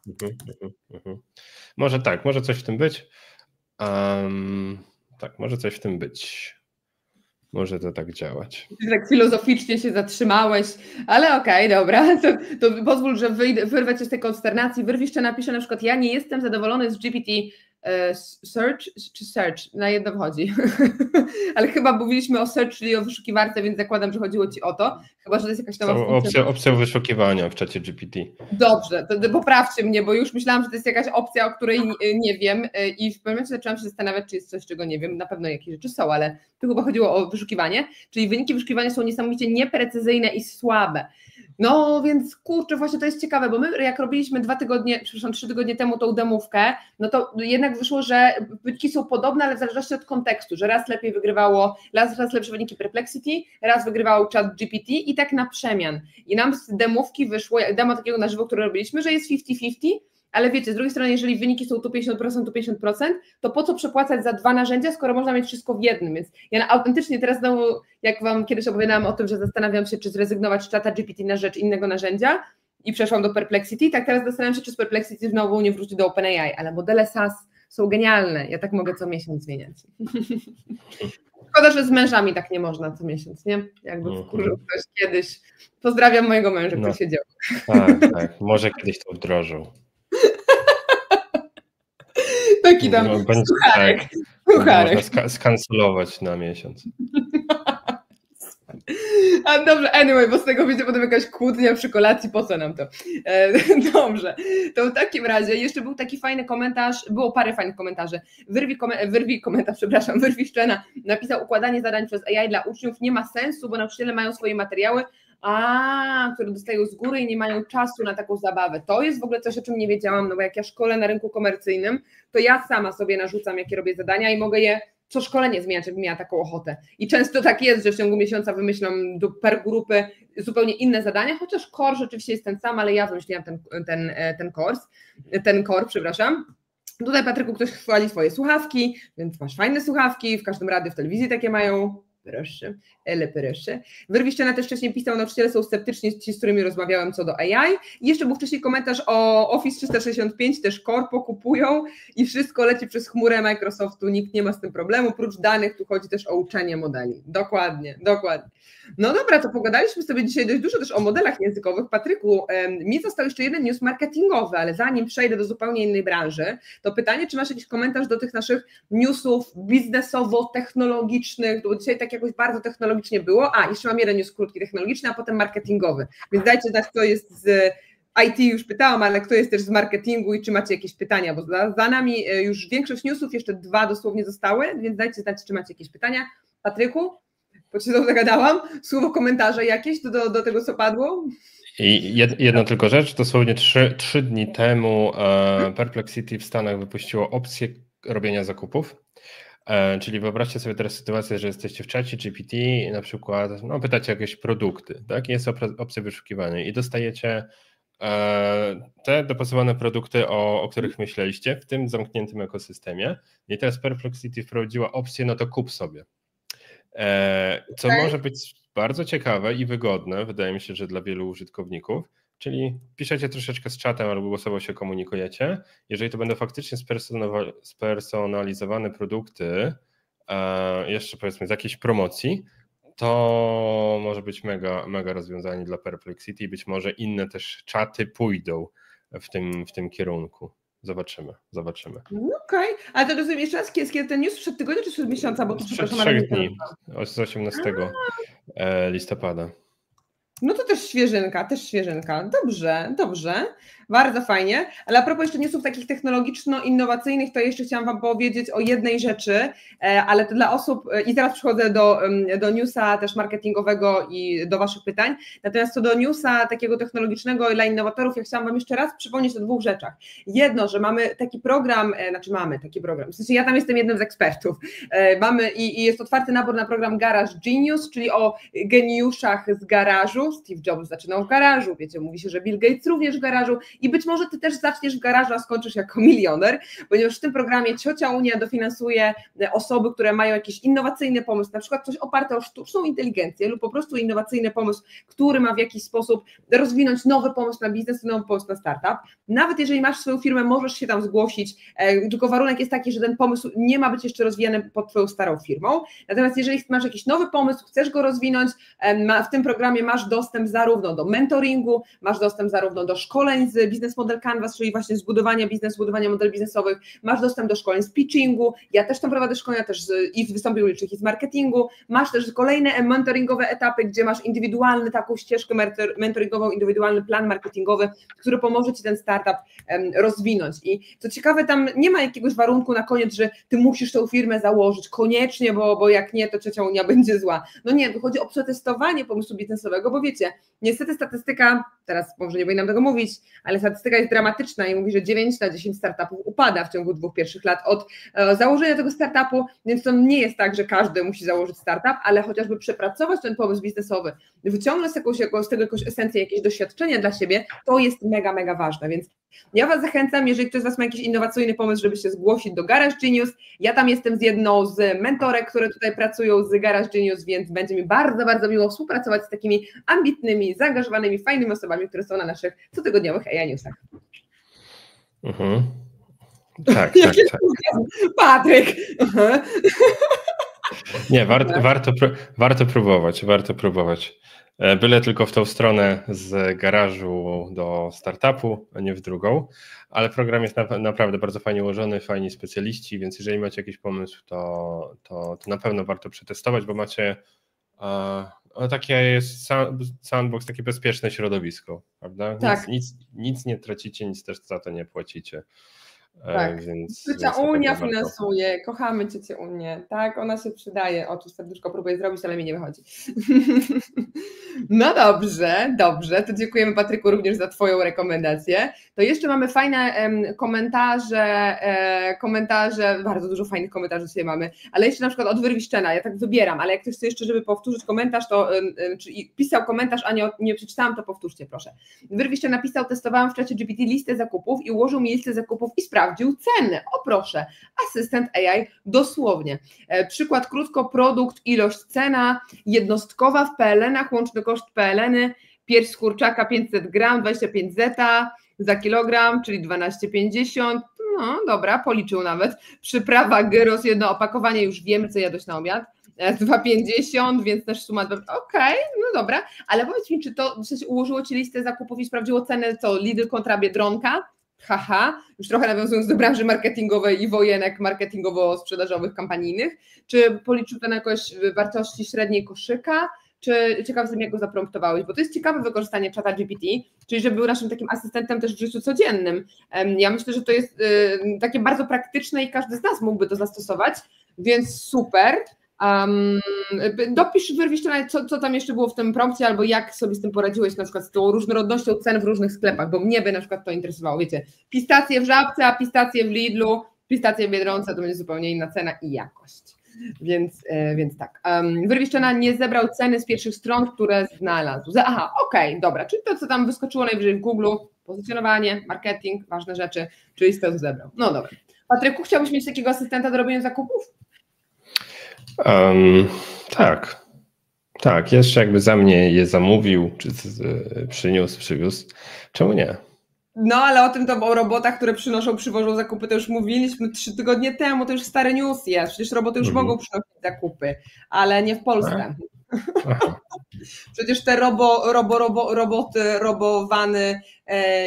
Może tak, może coś w tym być. Tak, może coś w tym być. Może to tak działać. Tak filozoficznie się zatrzymałeś, ale okej, dobra, to pozwól, że wyrwę cię z tej konsternacji. Wyrwiszcze napiszę na przykład, ja nie jestem zadowolony z GPT Search czy Search, na jedno wchodzi, ale chyba mówiliśmy o Search, czyli o wyszukiwarce, więc zakładam, że chodziło Ci o to, chyba, że to jest jakaś nowa funkcja. Opcja wyszukiwania w czacie GPT. Dobrze, to poprawcie mnie, bo już myślałam, że to jest jakaś opcja, o której nie wiem i w pewnym momencie zaczęłam się zastanawiać, czy jest coś, czego nie wiem, na pewno jakieś rzeczy są, ale tu chyba chodziło o wyszukiwanie, czyli wyniki wyszukiwania są niesamowicie nieprecyzyjne i słabe. No więc kurczę, właśnie to jest ciekawe, bo my jak robiliśmy 3 tygodnie temu tą demówkę, no to jednak wyszło, że wyniki są podobne, ale w zależności od kontekstu, że raz lepiej wygrywało, raz lepsze wyniki Perplexity, raz wygrywał chat GPT i tak na przemian. I nam z demówki wyszło, demo takiego na żywo, które robiliśmy, że jest 50-50, ale wiecie, z drugiej strony, jeżeli wyniki są tu 50%, tu 50%, to po co przepłacać za 2 narzędzia, skoro można mieć wszystko w jednym, więc ja autentycznie teraz znowu, jak Wam kiedyś opowiadałam o tym, że zastanawiam się, czy zrezygnować z czata GPT na rzecz innego narzędzia i przeszłam do Perplexity, tak teraz zastanawiam się, czy z Perplexity znowu nie wróci do OpenAI, ale modele SAS są genialne, ja tak mogę co miesiąc zmieniać. Szkoda, że z mężami tak nie można co miesiąc, nie? Jakby wkurzył ktoś kiedyś. Pozdrawiam mojego męża, który siedział. Tak, może kiedyś to wdrożył. Taki tam sucharek. Można skancelować na miesiąc. A dobrze, anyway, bo z tego będzie potem jakaś kłótnia przy kolacji, po co nam to? Dobrze, to w takim razie jeszcze był taki fajny komentarz, było parę fajnych komentarzy. Wyrwiszczena napisał, układanie zadań przez AI dla uczniów nie ma sensu, bo nauczyciele mają swoje materiały, które dostają z góry i nie mają czasu na taką zabawę. To jest w ogóle coś, o czym nie wiedziałam, no bo jak ja szkolę na rynku komercyjnym, to ja sama sobie narzucam, jakie robię zadania i mogę je co szkolenie zmieniać, jakbym miała taką ochotę. I często tak jest, że w ciągu miesiąca wymyślam per grupy zupełnie inne zadania, chociaż core rzeczywiście jest ten sam, ale ja wymyśliłam ten core, przepraszam. Tutaj, Patryku, ktoś chwali swoje słuchawki, więc masz fajne słuchawki, w każdym radiu w telewizji takie mają. Proszę, proszę. Wyrwiszczena też wcześniej pisał, nauczyciele są sceptyczni, ci, z którymi rozmawiałem co do AI. I jeszcze był wcześniej komentarz o Office 365, też Corpo kupują i wszystko leci przez chmurę Microsoftu, nikt nie ma z tym problemu, prócz danych tu chodzi też o uczenie modeli. Dokładnie. No dobra, to pogadaliśmy sobie dzisiaj dość dużo też o modelach językowych. Patryku, mi został jeszcze jeden news marketingowy, ale zanim przejdę do zupełnie innej branży, to pytanie, czy masz jakiś komentarz do tych naszych newsów biznesowo-technologicznych, bo dzisiaj tak jakoś bardzo technologicznie było. Jeszcze mam jeden news krótki technologiczny, a potem marketingowy, więc dajcie znać, kto jest z IT, już pytałam, ale kto jest też z marketingu i czy macie jakieś pytania, bo za nami już większość newsów, jeszcze 2 dosłownie zostały, więc dajcie znać, czy macie jakieś pytania. Patryku? Bo się zagadałam, słowo komentarze jakieś do tego, co padło? I jedna tylko rzecz, dosłownie 3 dni temu Perplexity w Stanach wypuściło opcję robienia zakupów, czyli wyobraźcie sobie teraz sytuację, że jesteście w czacie GPT i na przykład pytacie o jakieś produkty, tak? Jest opcja wyszukiwania i dostajecie te dopasowane produkty, o których myśleliście w tym zamkniętym ekosystemie i teraz Perplexity wprowadziła opcję, to kup sobie. Co może być bardzo ciekawe i wygodne, wydaje mi się, że dla wielu użytkowników, czyli piszecie troszeczkę z czatem albo głosowo się komunikujecie. Jeżeli to będą faktycznie spersonalizowane produkty, jeszcze powiedzmy z jakiejś promocji, to może być mega rozwiązanie dla Perplexity. Być może inne też czaty pójdą w tym kierunku. Zobaczymy. Okej, ale to rozumiem jeszcze raz, kiedy ten news sprzed tygodnia czy sprzed miesiąca? Bo tu Sprzed 3 dni, z 18 listopada. No to też świeżynka. Dobrze. Bardzo fajnie. Ale a propos jeszcze newsów takich technologiczno-innowacyjnych, to jeszcze chciałam Wam powiedzieć o jednej rzeczy, ale to dla osób, i teraz przechodzę do newsa też marketingowego i do Waszych pytań, natomiast co do newsa takiego technologicznego dla innowatorów, ja chciałam Wam jeszcze raz przypomnieć o 2 rzeczach. Jedno, że mamy taki program, w sensie ja tam jestem jednym z ekspertów, i jest otwarty nabór na program Garage Genius, czyli o geniuszach z garażu. Steve Jobs zaczynał w garażu, wiecie, mówi się, że Bill Gates również w garażu i być może Ty też zaczniesz w garażu, a skończysz jako milioner, ponieważ w tym programie Ciocia Unia dofinansuje osoby, które mają jakiś innowacyjny pomysł, na przykład coś oparte o sztuczną inteligencję lub po prostu innowacyjny pomysł, który ma w jakiś sposób rozwinąć nowy pomysł na biznes, nowy pomysł na startup. Nawet jeżeli masz swoją firmę, możesz się tam zgłosić, tylko warunek jest taki, że ten pomysł nie ma być jeszcze rozwijany pod Twoją starą firmą. Natomiast jeżeli masz jakiś nowy pomysł, chcesz go rozwinąć, w tym programie masz dostęp zarówno do mentoringu, masz dostęp zarówno do szkoleń z Business Model Canvas, czyli właśnie zbudowania biznesu, zbudowania modeli biznesowych, masz dostęp do szkoleń z pitchingu, ja też tam prowadzę szkolenia też i z wystąpień ulicznych, i z marketingu, masz też kolejne mentoringowe etapy, gdzie masz indywidualny taką ścieżkę mentoringową, indywidualny plan marketingowy, który pomoże Ci ten startup rozwinąć. I co ciekawe, tam nie ma jakiegoś warunku na koniec, że Ty musisz tę firmę założyć koniecznie, bo jak nie, to Ciocia Unia będzie zła. No nie, tu chodzi o przetestowanie pomysłu biznesowego, bo wiecie, niestety statystyka, teraz może nie powinnam tego mówić, ale statystyka jest dramatyczna i mówi, że 9 na 10 startupów upada w ciągu 2 pierwszych lat od założenia tego startupu, więc to nie jest tak, że każdy musi założyć startup, ale chociażby przepracować ten pomysł biznesowy, wyciągnąć z tego jakąś esencję, jakieś doświadczenie dla siebie, to jest mega ważne, więc ja Was zachęcam, jeżeli ktoś z Was ma jakiś innowacyjny pomysł, żeby się zgłosić do Garage Genius. Ja tam jestem z jedną z mentorek, które tutaj pracują z Garage Genius, więc będzie mi bardzo miło współpracować z takimi ambitnymi, zaangażowanymi, fajnymi osobami, które są na naszych cotygodniowych AI Newsach. Tak. Patryk! Nie, warto próbować. Byle tylko w tą stronę z garażu do startupu, a nie w drugą, ale program jest naprawdę bardzo fajnie ułożony, fajni specjaliści, więc jeżeli macie jakiś pomysł, to na pewno warto przetestować, bo macie takie jest sandbox, takie bezpieczne środowisko, prawda? Tak. Nic nie tracicie, nic też za to nie płacicie. Tak, Ciocia Unia finansuje, kochamy Ciocię Unię, tak, ona się przydaje, serduszko próbuję zrobić, ale mi nie wychodzi. No dobrze, to dziękujemy Patryku również za Twoją rekomendację. To jeszcze mamy fajne komentarze, bardzo dużo fajnych komentarzy dzisiaj mamy, ale jeszcze na przykład od Wyrwiszczena, ja tak wybieram, ale jak ktoś chce jeszcze, żeby powtórzyć komentarz, to pisał komentarz, a nie przeczytałam, to powtórzcie proszę. Wyrwiszczena napisał, testowałam w czacie GPT listę zakupów i ułożył mi listę zakupów i sprawdził ceny. O proszę, asystent AI dosłownie. Przykład krótko, produkt, ilość, cena, jednostkowa w PLN-ach, łączny koszt PLN-y, pierś z kurczaka 500 gram, 25 zeta za kilogram, czyli 12,50. No dobra, policzył nawet. Przyprawa gyros, jedno opakowanie, już wiemy, co jadłeś na obiad. 2,50, więc też suma. Okej, no dobra, ale powiedz mi, czy to w sensie ułożyło Ci listę zakupów i sprawdziło cenę, co Lidl kontra Biedronka? Haha, już trochę nawiązując do branży marketingowej i wojenek marketingowo-sprzedażowych, kampanijnych, czy policzył to na jakoś wartości średniej koszyka, czy ciekaw jestem, jak go zapromptowałeś, bo to jest ciekawe wykorzystanie czata GPT, czyli żeby był naszym takim asystentem też w życiu codziennym. Ja myślę, że to jest takie bardzo praktyczne i każdy z nas mógłby to zastosować, więc super. Dopisz Wyrwiszczena, co tam jeszcze było w tym prompcie, albo jak sobie z tym poradziłeś, na przykład z tą różnorodnością cen w różnych sklepach, bo mnie by na przykład to interesowało, wiecie, pistacje w Żabce, a pistacje w Lidlu, pistacje w Biedronce, to będzie zupełnie inna cena i jakość, więc tak. Wyrwiszczena nie zebrał ceny z pierwszych stron, które znalazł. Aha, okej, dobra, czyli to, co tam wyskoczyło najwyżej w Google, pozycjonowanie, marketing, ważne rzeczy, czyli z tego zebrał. No dobra. Patryku, chciałbyś mieć takiego asystenta do robienia zakupów? Tak, jeszcze jakby za mnie je zamówił, czy przywiózł, czemu nie? No, ale o robotach, które przywożą zakupy, to już mówiliśmy 3 tygodnie temu, to już stary news jest. Przecież roboty już mogą przynosić zakupy, ale nie w Polsce. Przecież te roboty, robowany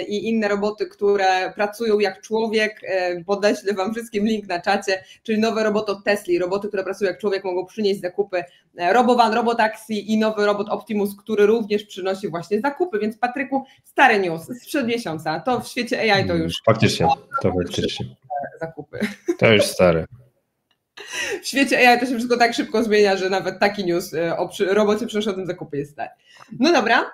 i inne roboty, które pracują jak człowiek, podeślę wam wszystkim link na czacie, czyli nowe roboty od Tesli, roboty, które pracują jak człowiek, mogą przynieść zakupy, Robovan, Robotaxi i nowy robot Optimus, który również przynosi właśnie zakupy, więc Patryku, stary news sprzed miesiąca, to w świecie AI to już... Faktycznie, to faktycznie. Zakupy. To już stare. W świecie AI to się wszystko tak szybko zmienia, że nawet taki news o robocie przynoszącym zakupy jest stary. No dobra,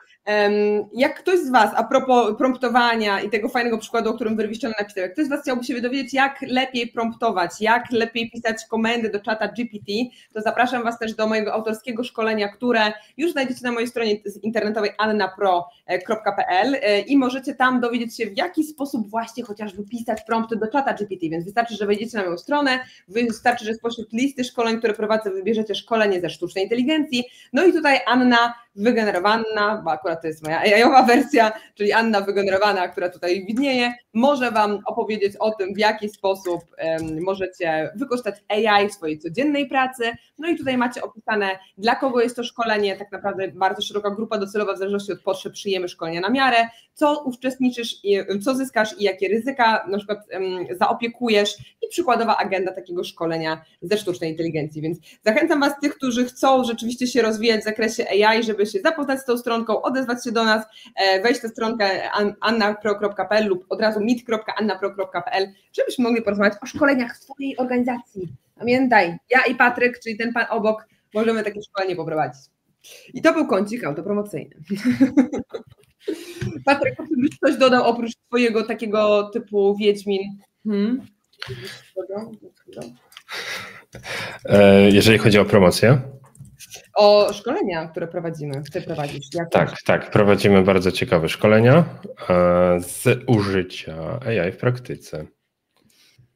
jak ktoś z was, a propos promptowania i tego fajnego przykładu, o którym Wyrwiszczony napisał, jak ktoś z was chciałby się dowiedzieć, jak lepiej promptować, jak lepiej pisać komendy do czata GPT, to zapraszam was też do mojego autorskiego szkolenia, które już znajdziecie na mojej stronie internetowej annapro.pl i możecie tam dowiedzieć się, w jaki sposób właśnie chociażby pisać prompty do czata GPT, więc wystarczy, że wejdziecie na moją stronę, wystarczy, że spośród listy szkoleń, które prowadzę, wybierzecie szkolenie ze sztucznej inteligencji, no i tutaj Anna wygenerowana, bo akurat to jest moja AI-owa wersja, czyli Anna wygenerowana, która tutaj widnieje, może wam opowiedzieć o tym, w jaki sposób możecie wykorzystać AI w swojej codziennej pracy. No i tutaj macie opisane, dla kogo jest to szkolenie, tak naprawdę bardzo szeroka grupa docelowa, w zależności od potrzeb przyjmiemy szkolenia na miarę, co uczestniczysz, co zyskasz i jakie ryzyka na przykład zaopiekujesz i przykładowa agenda takiego szkolenia ze sztucznej inteligencji. Więc zachęcam was, tych, którzy chcą rzeczywiście się rozwijać w zakresie AI, żeby się zapoznać z tą stronką, odezwać się do nas, wejść na stronkę annapro.pl lub od razu meet.annapro.pl, żebyśmy mogli porozmawiać o szkoleniach w swojej organizacji. Pamiętaj, ja i Patryk, czyli ten pan obok, możemy takie szkolenie poprowadzić. I to był kącik autopromocyjny. Patryk, czy byś coś dodał oprócz twojego takiego typu Wiedźmin? Jeżeli chodzi o promocję? O szkolenia, które prowadzimy, ty prowadzisz. Tak, prowadzimy bardzo ciekawe szkolenia z użycia AI w praktyce.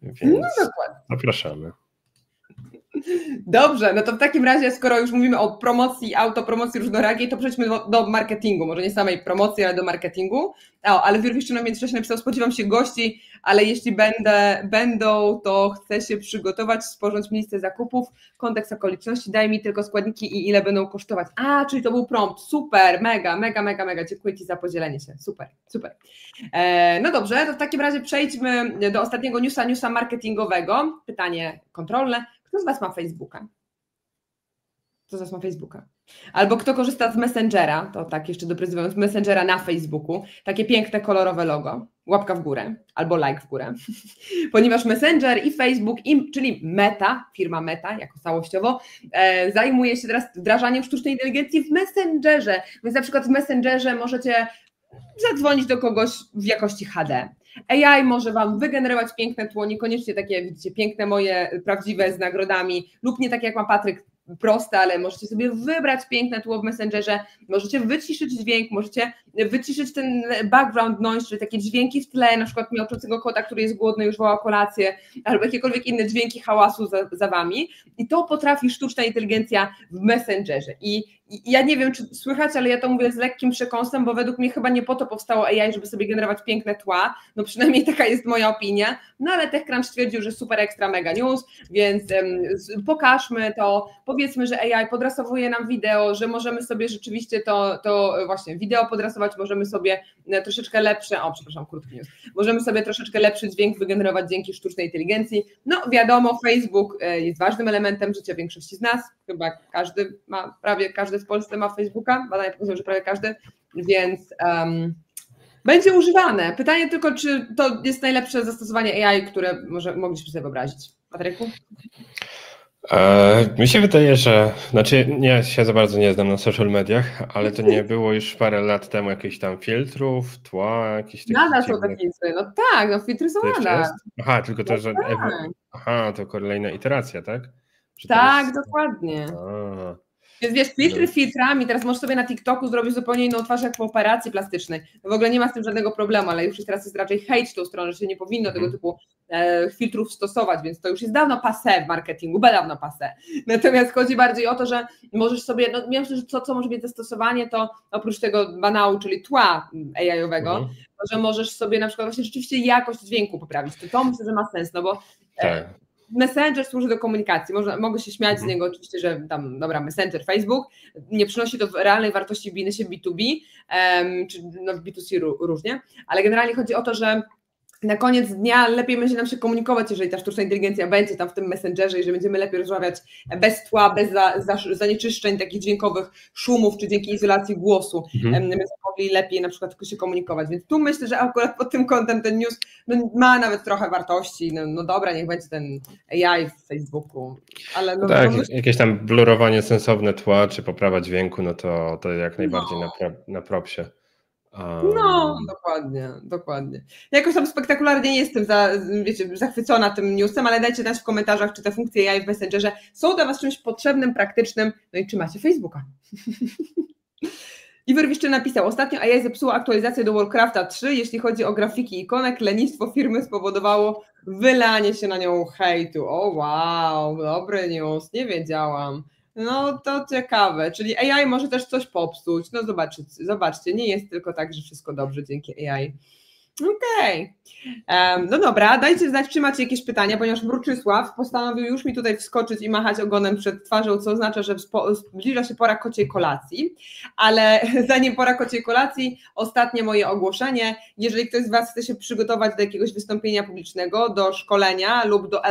Więc zapraszamy. Dobrze, no to w takim razie, skoro już mówimy o promocji, autopromocji różnorakiej, to przejdźmy do marketingu, może nie samej promocji, ale do marketingu. Ale Wyrwiszczony w międzyczasie napisał, spodziewam się gości, ale jeśli będą, to chcę się przygotować, sporządź listę zakupów, kontekst okoliczności, daj mi tylko składniki i ile będą kosztować. Czyli to był prompt, super, mega, dziękuję ci za podzielenie się, super. No dobrze, to w takim razie przejdźmy do ostatniego newsa marketingowego, pytanie kontrolne. Kto z was ma Facebooka? Albo kto korzysta z Messengera, to tak jeszcze doprecyzowując, Messengera na Facebooku, takie piękne, kolorowe logo, łapka w górę albo like w górę, ponieważ Messenger i Facebook, czyli Meta, firma Meta jako całościowo, zajmuje się teraz wdrażaniem sztucznej inteligencji w Messengerze, więc na przykład w Messengerze możecie zadzwonić do kogoś w jakości HD. AI może wam wygenerować piękne tło, niekoniecznie takie, widzicie, piękne moje, prawdziwe z nagrodami, lub nie takie jak ma Patryk, proste, ale możecie sobie wybrać piękne tło w Messengerze, możecie wyciszyć dźwięk, możecie wyciszyć ten background noise, czyli takie dźwięki w tle, na przykład miauczącego kota, który jest głodny, już woła kolację, albo jakiekolwiek inne dźwięki hałasu za wami i to potrafi sztuczna inteligencja w Messengerze i ja nie wiem, czy słychać, ale ja to mówię z lekkim przekąsem, bo według mnie chyba nie po to powstało AI, żeby sobie generować piękne tła, no przynajmniej taka jest moja opinia, no ale TechCrunch stwierdził, że super ekstra mega news, więc pokażmy to, powiedzmy, że AI podrasowuje nam wideo, że możemy sobie rzeczywiście to właśnie wideo podrasować, możemy sobie troszeczkę lepsze, krótki news, możemy sobie troszeczkę lepszy dźwięk wygenerować dzięki sztucznej inteligencji. No wiadomo, Facebook jest ważnym elementem życia większości z nas, chyba prawie każdy w Polsce ma Facebooka, badania pokazują, że prawie każdy, więc będzie używane. Pytanie tylko, czy to jest najlepsze zastosowanie AI, które mogliśmy sobie wyobrazić. Patryku? Mi się wydaje, że, ja się za bardzo nie znam na social mediach, ale to nie było już parę lat temu jakichś tam filtrów, tła, jakieś takie... Nadal są te filtry, no tak, filtry są nadal. Tylko to, że... To kolejna iteracja, tak? Tak, dokładnie. Więc wiesz, filtry filtrami, teraz możesz sobie na TikToku zrobić zupełnie inną twarz jak po operacji plastycznej. W ogóle nie ma z tym żadnego problemu, ale już teraz jest raczej hejt w tą stronę, że się nie powinno tego typu filtrów stosować, więc to już jest dawno passé w marketingu, dawno passé. Natomiast chodzi bardziej o to, że możesz sobie, no ja myślę, że co może być zastosowanie, to oprócz tego banału, czyli tła AI-owego, to, że możesz sobie na przykład właśnie rzeczywiście jakość dźwięku poprawić. To myślę, że ma sens, no bo Messenger służy do komunikacji, mogę się śmiać z niego oczywiście, że tam, dobra, Messenger, Facebook, nie przynosi to realnej wartości w biznesie B2B, czy no w B2C różnie, ale generalnie chodzi o to, że na koniec dnia lepiej będzie nam się komunikować, jeżeli ta sztuczna inteligencja będzie tam w tym Messengerze i że będziemy lepiej rozmawiać bez tła, bez zanieczyszczeń takich dźwiękowych, szumów, czy dzięki izolacji głosu będziemy mogli lepiej na przykład się komunikować. Więc tu myślę, że akurat pod tym kątem ten news ma nawet trochę wartości. No dobra, niech będzie ten AI w Facebooku. Ale no, tak, jakieś tam blurowanie sensowne tła, czy poprawa dźwięku, no to jak najbardziej na propsie. No, dokładnie. Jakoś tam spektakularnie nie jestem zachwycona tym newsem, ale dajcie znać w komentarzach, czy te funkcje AI w Messengerze są dla Was czymś potrzebnym, praktycznym, no i czy macie Facebooka. Iwer jeszcze napisał, ostatnio AI zepsuło aktualizację do Warcrafta 3, jeśli chodzi o grafiki ikonek, lenistwo firmy spowodowało wylanie się na nią hejtu. O wow, dobry news, nie wiedziałam. No to ciekawe, czyli AI może też coś popsuć, no zobaczcie, nie jest tylko tak, że wszystko dobrze dzięki AI. Okej. No dobra, dajcie znać, czy macie jakieś pytania, ponieważ Mruczysław postanowił już mi tutaj wskoczyć i machać ogonem przed twarzą, co oznacza, że zbliża się pora kociej kolacji, ale zanim pora kociej kolacji, ostatnie moje ogłoszenie. Jeżeli ktoś z Was chce się przygotować do jakiegoś wystąpienia publicznego, do szkolenia lub do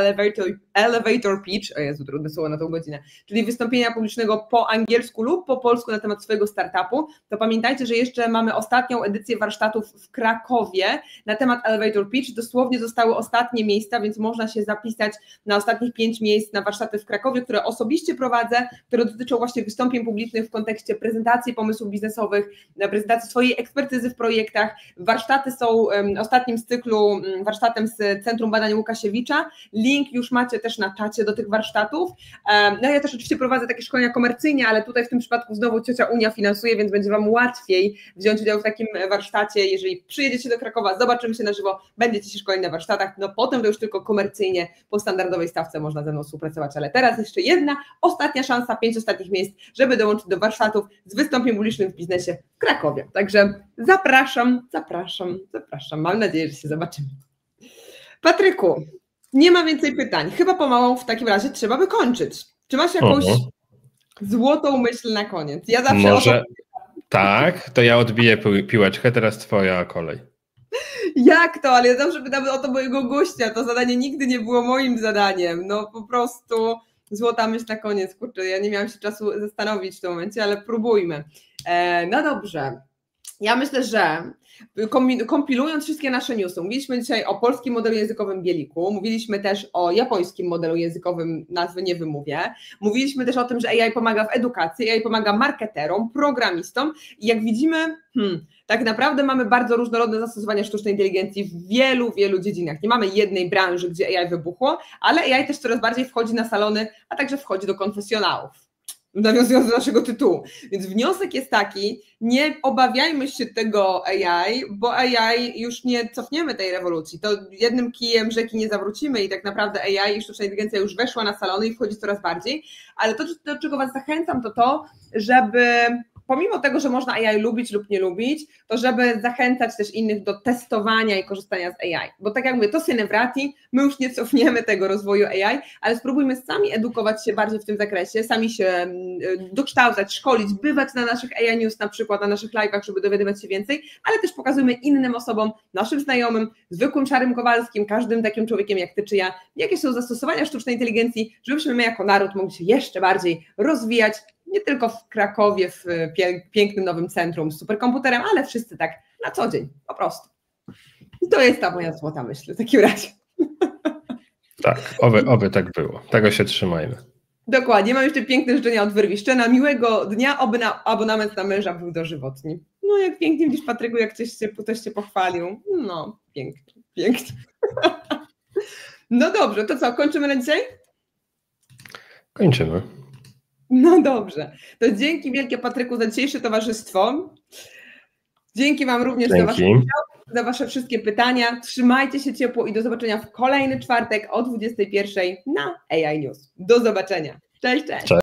elevator pitch, o Jezu, trudne słowo na tą godzinę, czyli wystąpienia publicznego po angielsku lub po polsku na temat swojego startupu, to pamiętajcie, że jeszcze mamy ostatnią edycję warsztatów w Krakowie na temat elevator pitch. Dosłownie zostały ostatnie miejsca, więc można się zapisać na ostatnich 5 miejsc na warsztaty w Krakowie, które osobiście prowadzę, które dotyczą właśnie wystąpień publicznych w kontekście prezentacji pomysłów biznesowych, prezentacji swojej ekspertyzy w projektach. Warsztaty są ostatnim z cyklu warsztatem z Centrum Badań Łukasiewicza. Link już macie też na czacie do tych warsztatów. No ja też oczywiście prowadzę takie szkolenia komercyjnie, ale tutaj w tym przypadku znowu ciocia Unia finansuje, więc będzie Wam łatwiej wziąć udział w takim warsztacie, jeżeli przyjedziecie do Krakowa, zobaczymy się na żywo, będziecie się szkoleni na warsztatach, no potem to już tylko komercyjnie po standardowej stawce można ze mną współpracować, ale teraz jeszcze jedna, ostatnia szansa, 5 ostatnich miejsc, żeby dołączyć do warsztatów z wystąpień publicznych w biznesie w Krakowie. Także zapraszam. Mam nadzieję, że się zobaczymy. Patryku, nie ma więcej pytań. Chyba pomału w takim razie trzeba by kończyć. Czy masz jakąś złotą myśl na koniec? Ja zawsze może tak, to ja odbiję piłeczkę, teraz twoja kolej. Jak to? Ale ja zawsze pytam o to mojego gościa, to zadanie nigdy nie było moim zadaniem, no po prostu złota myśl na koniec, kurczę, ja nie miałam się czasu zastanowić w tym momencie, ale próbujmy. No dobrze, ja myślę, że kompilując wszystkie nasze newsy, mówiliśmy dzisiaj o polskim modelu językowym Bieliku, mówiliśmy też o japońskim modelu językowym, nazwy nie wymówię, mówiliśmy też o tym, że AI pomaga w edukacji, AI pomaga marketerom, programistom i jak widzimy, tak naprawdę mamy bardzo różnorodne zastosowania sztucznej inteligencji w wielu dziedzinach. Nie mamy jednej branży, gdzie AI wybuchło, ale AI też coraz bardziej wchodzi na salony, a także wchodzi do konfesjonałów. Nawiązując do naszego tytułu. Więc wniosek jest taki, nie obawiajmy się tego AI, bo AI już nie cofniemy tej rewolucji. To jednym kijem rzeki nie zawrócimy i tak naprawdę AI i sztuczna inteligencja już weszła na salony i wchodzi coraz bardziej, ale to, do czego Was zachęcam, to, żeby pomimo tego, że można AI lubić lub nie lubić, to żeby zachęcać też innych do testowania i korzystania z AI. Bo tak jak mówię, to się nie wraci, my już nie cofniemy tego rozwoju AI, ale spróbujmy sami edukować się bardziej w tym zakresie, sami się dokształcać, szkolić, bywać na naszych AI News na przykład, na naszych live'ach, żeby dowiadywać się więcej, ale też pokazujmy innym osobom, naszym znajomym, zwykłym Szarym Kowalskim, każdym takim człowiekiem jak Ty czy ja, jakie są zastosowania sztucznej inteligencji, żebyśmy my jako naród mogli się jeszcze bardziej rozwijać, nie tylko w Krakowie, w pięknym nowym centrum z superkomputerem, ale wszyscy tak na co dzień, po prostu. I to jest ta moja złota myśl w takim razie. Tak, oby tak było. Tego się trzymajmy. Dokładnie, mam jeszcze piękne życzenia od Wyrwiszczena. Miłego dnia, oby abonament na męża był dożywotni. No jak pięknie widzisz, Patryku, jak ktoś cię pochwalił. No, pięknie. No dobrze, to co, kończymy na dzisiaj? Kończymy. No dobrze. To dzięki wielkie, Patryku, za dzisiejsze towarzystwo. Dzięki Wam również za Wasze wszystkie pytania. Trzymajcie się ciepło i do zobaczenia w kolejny czwartek o 21:00 na AI News. Do zobaczenia. Cześć, cześć.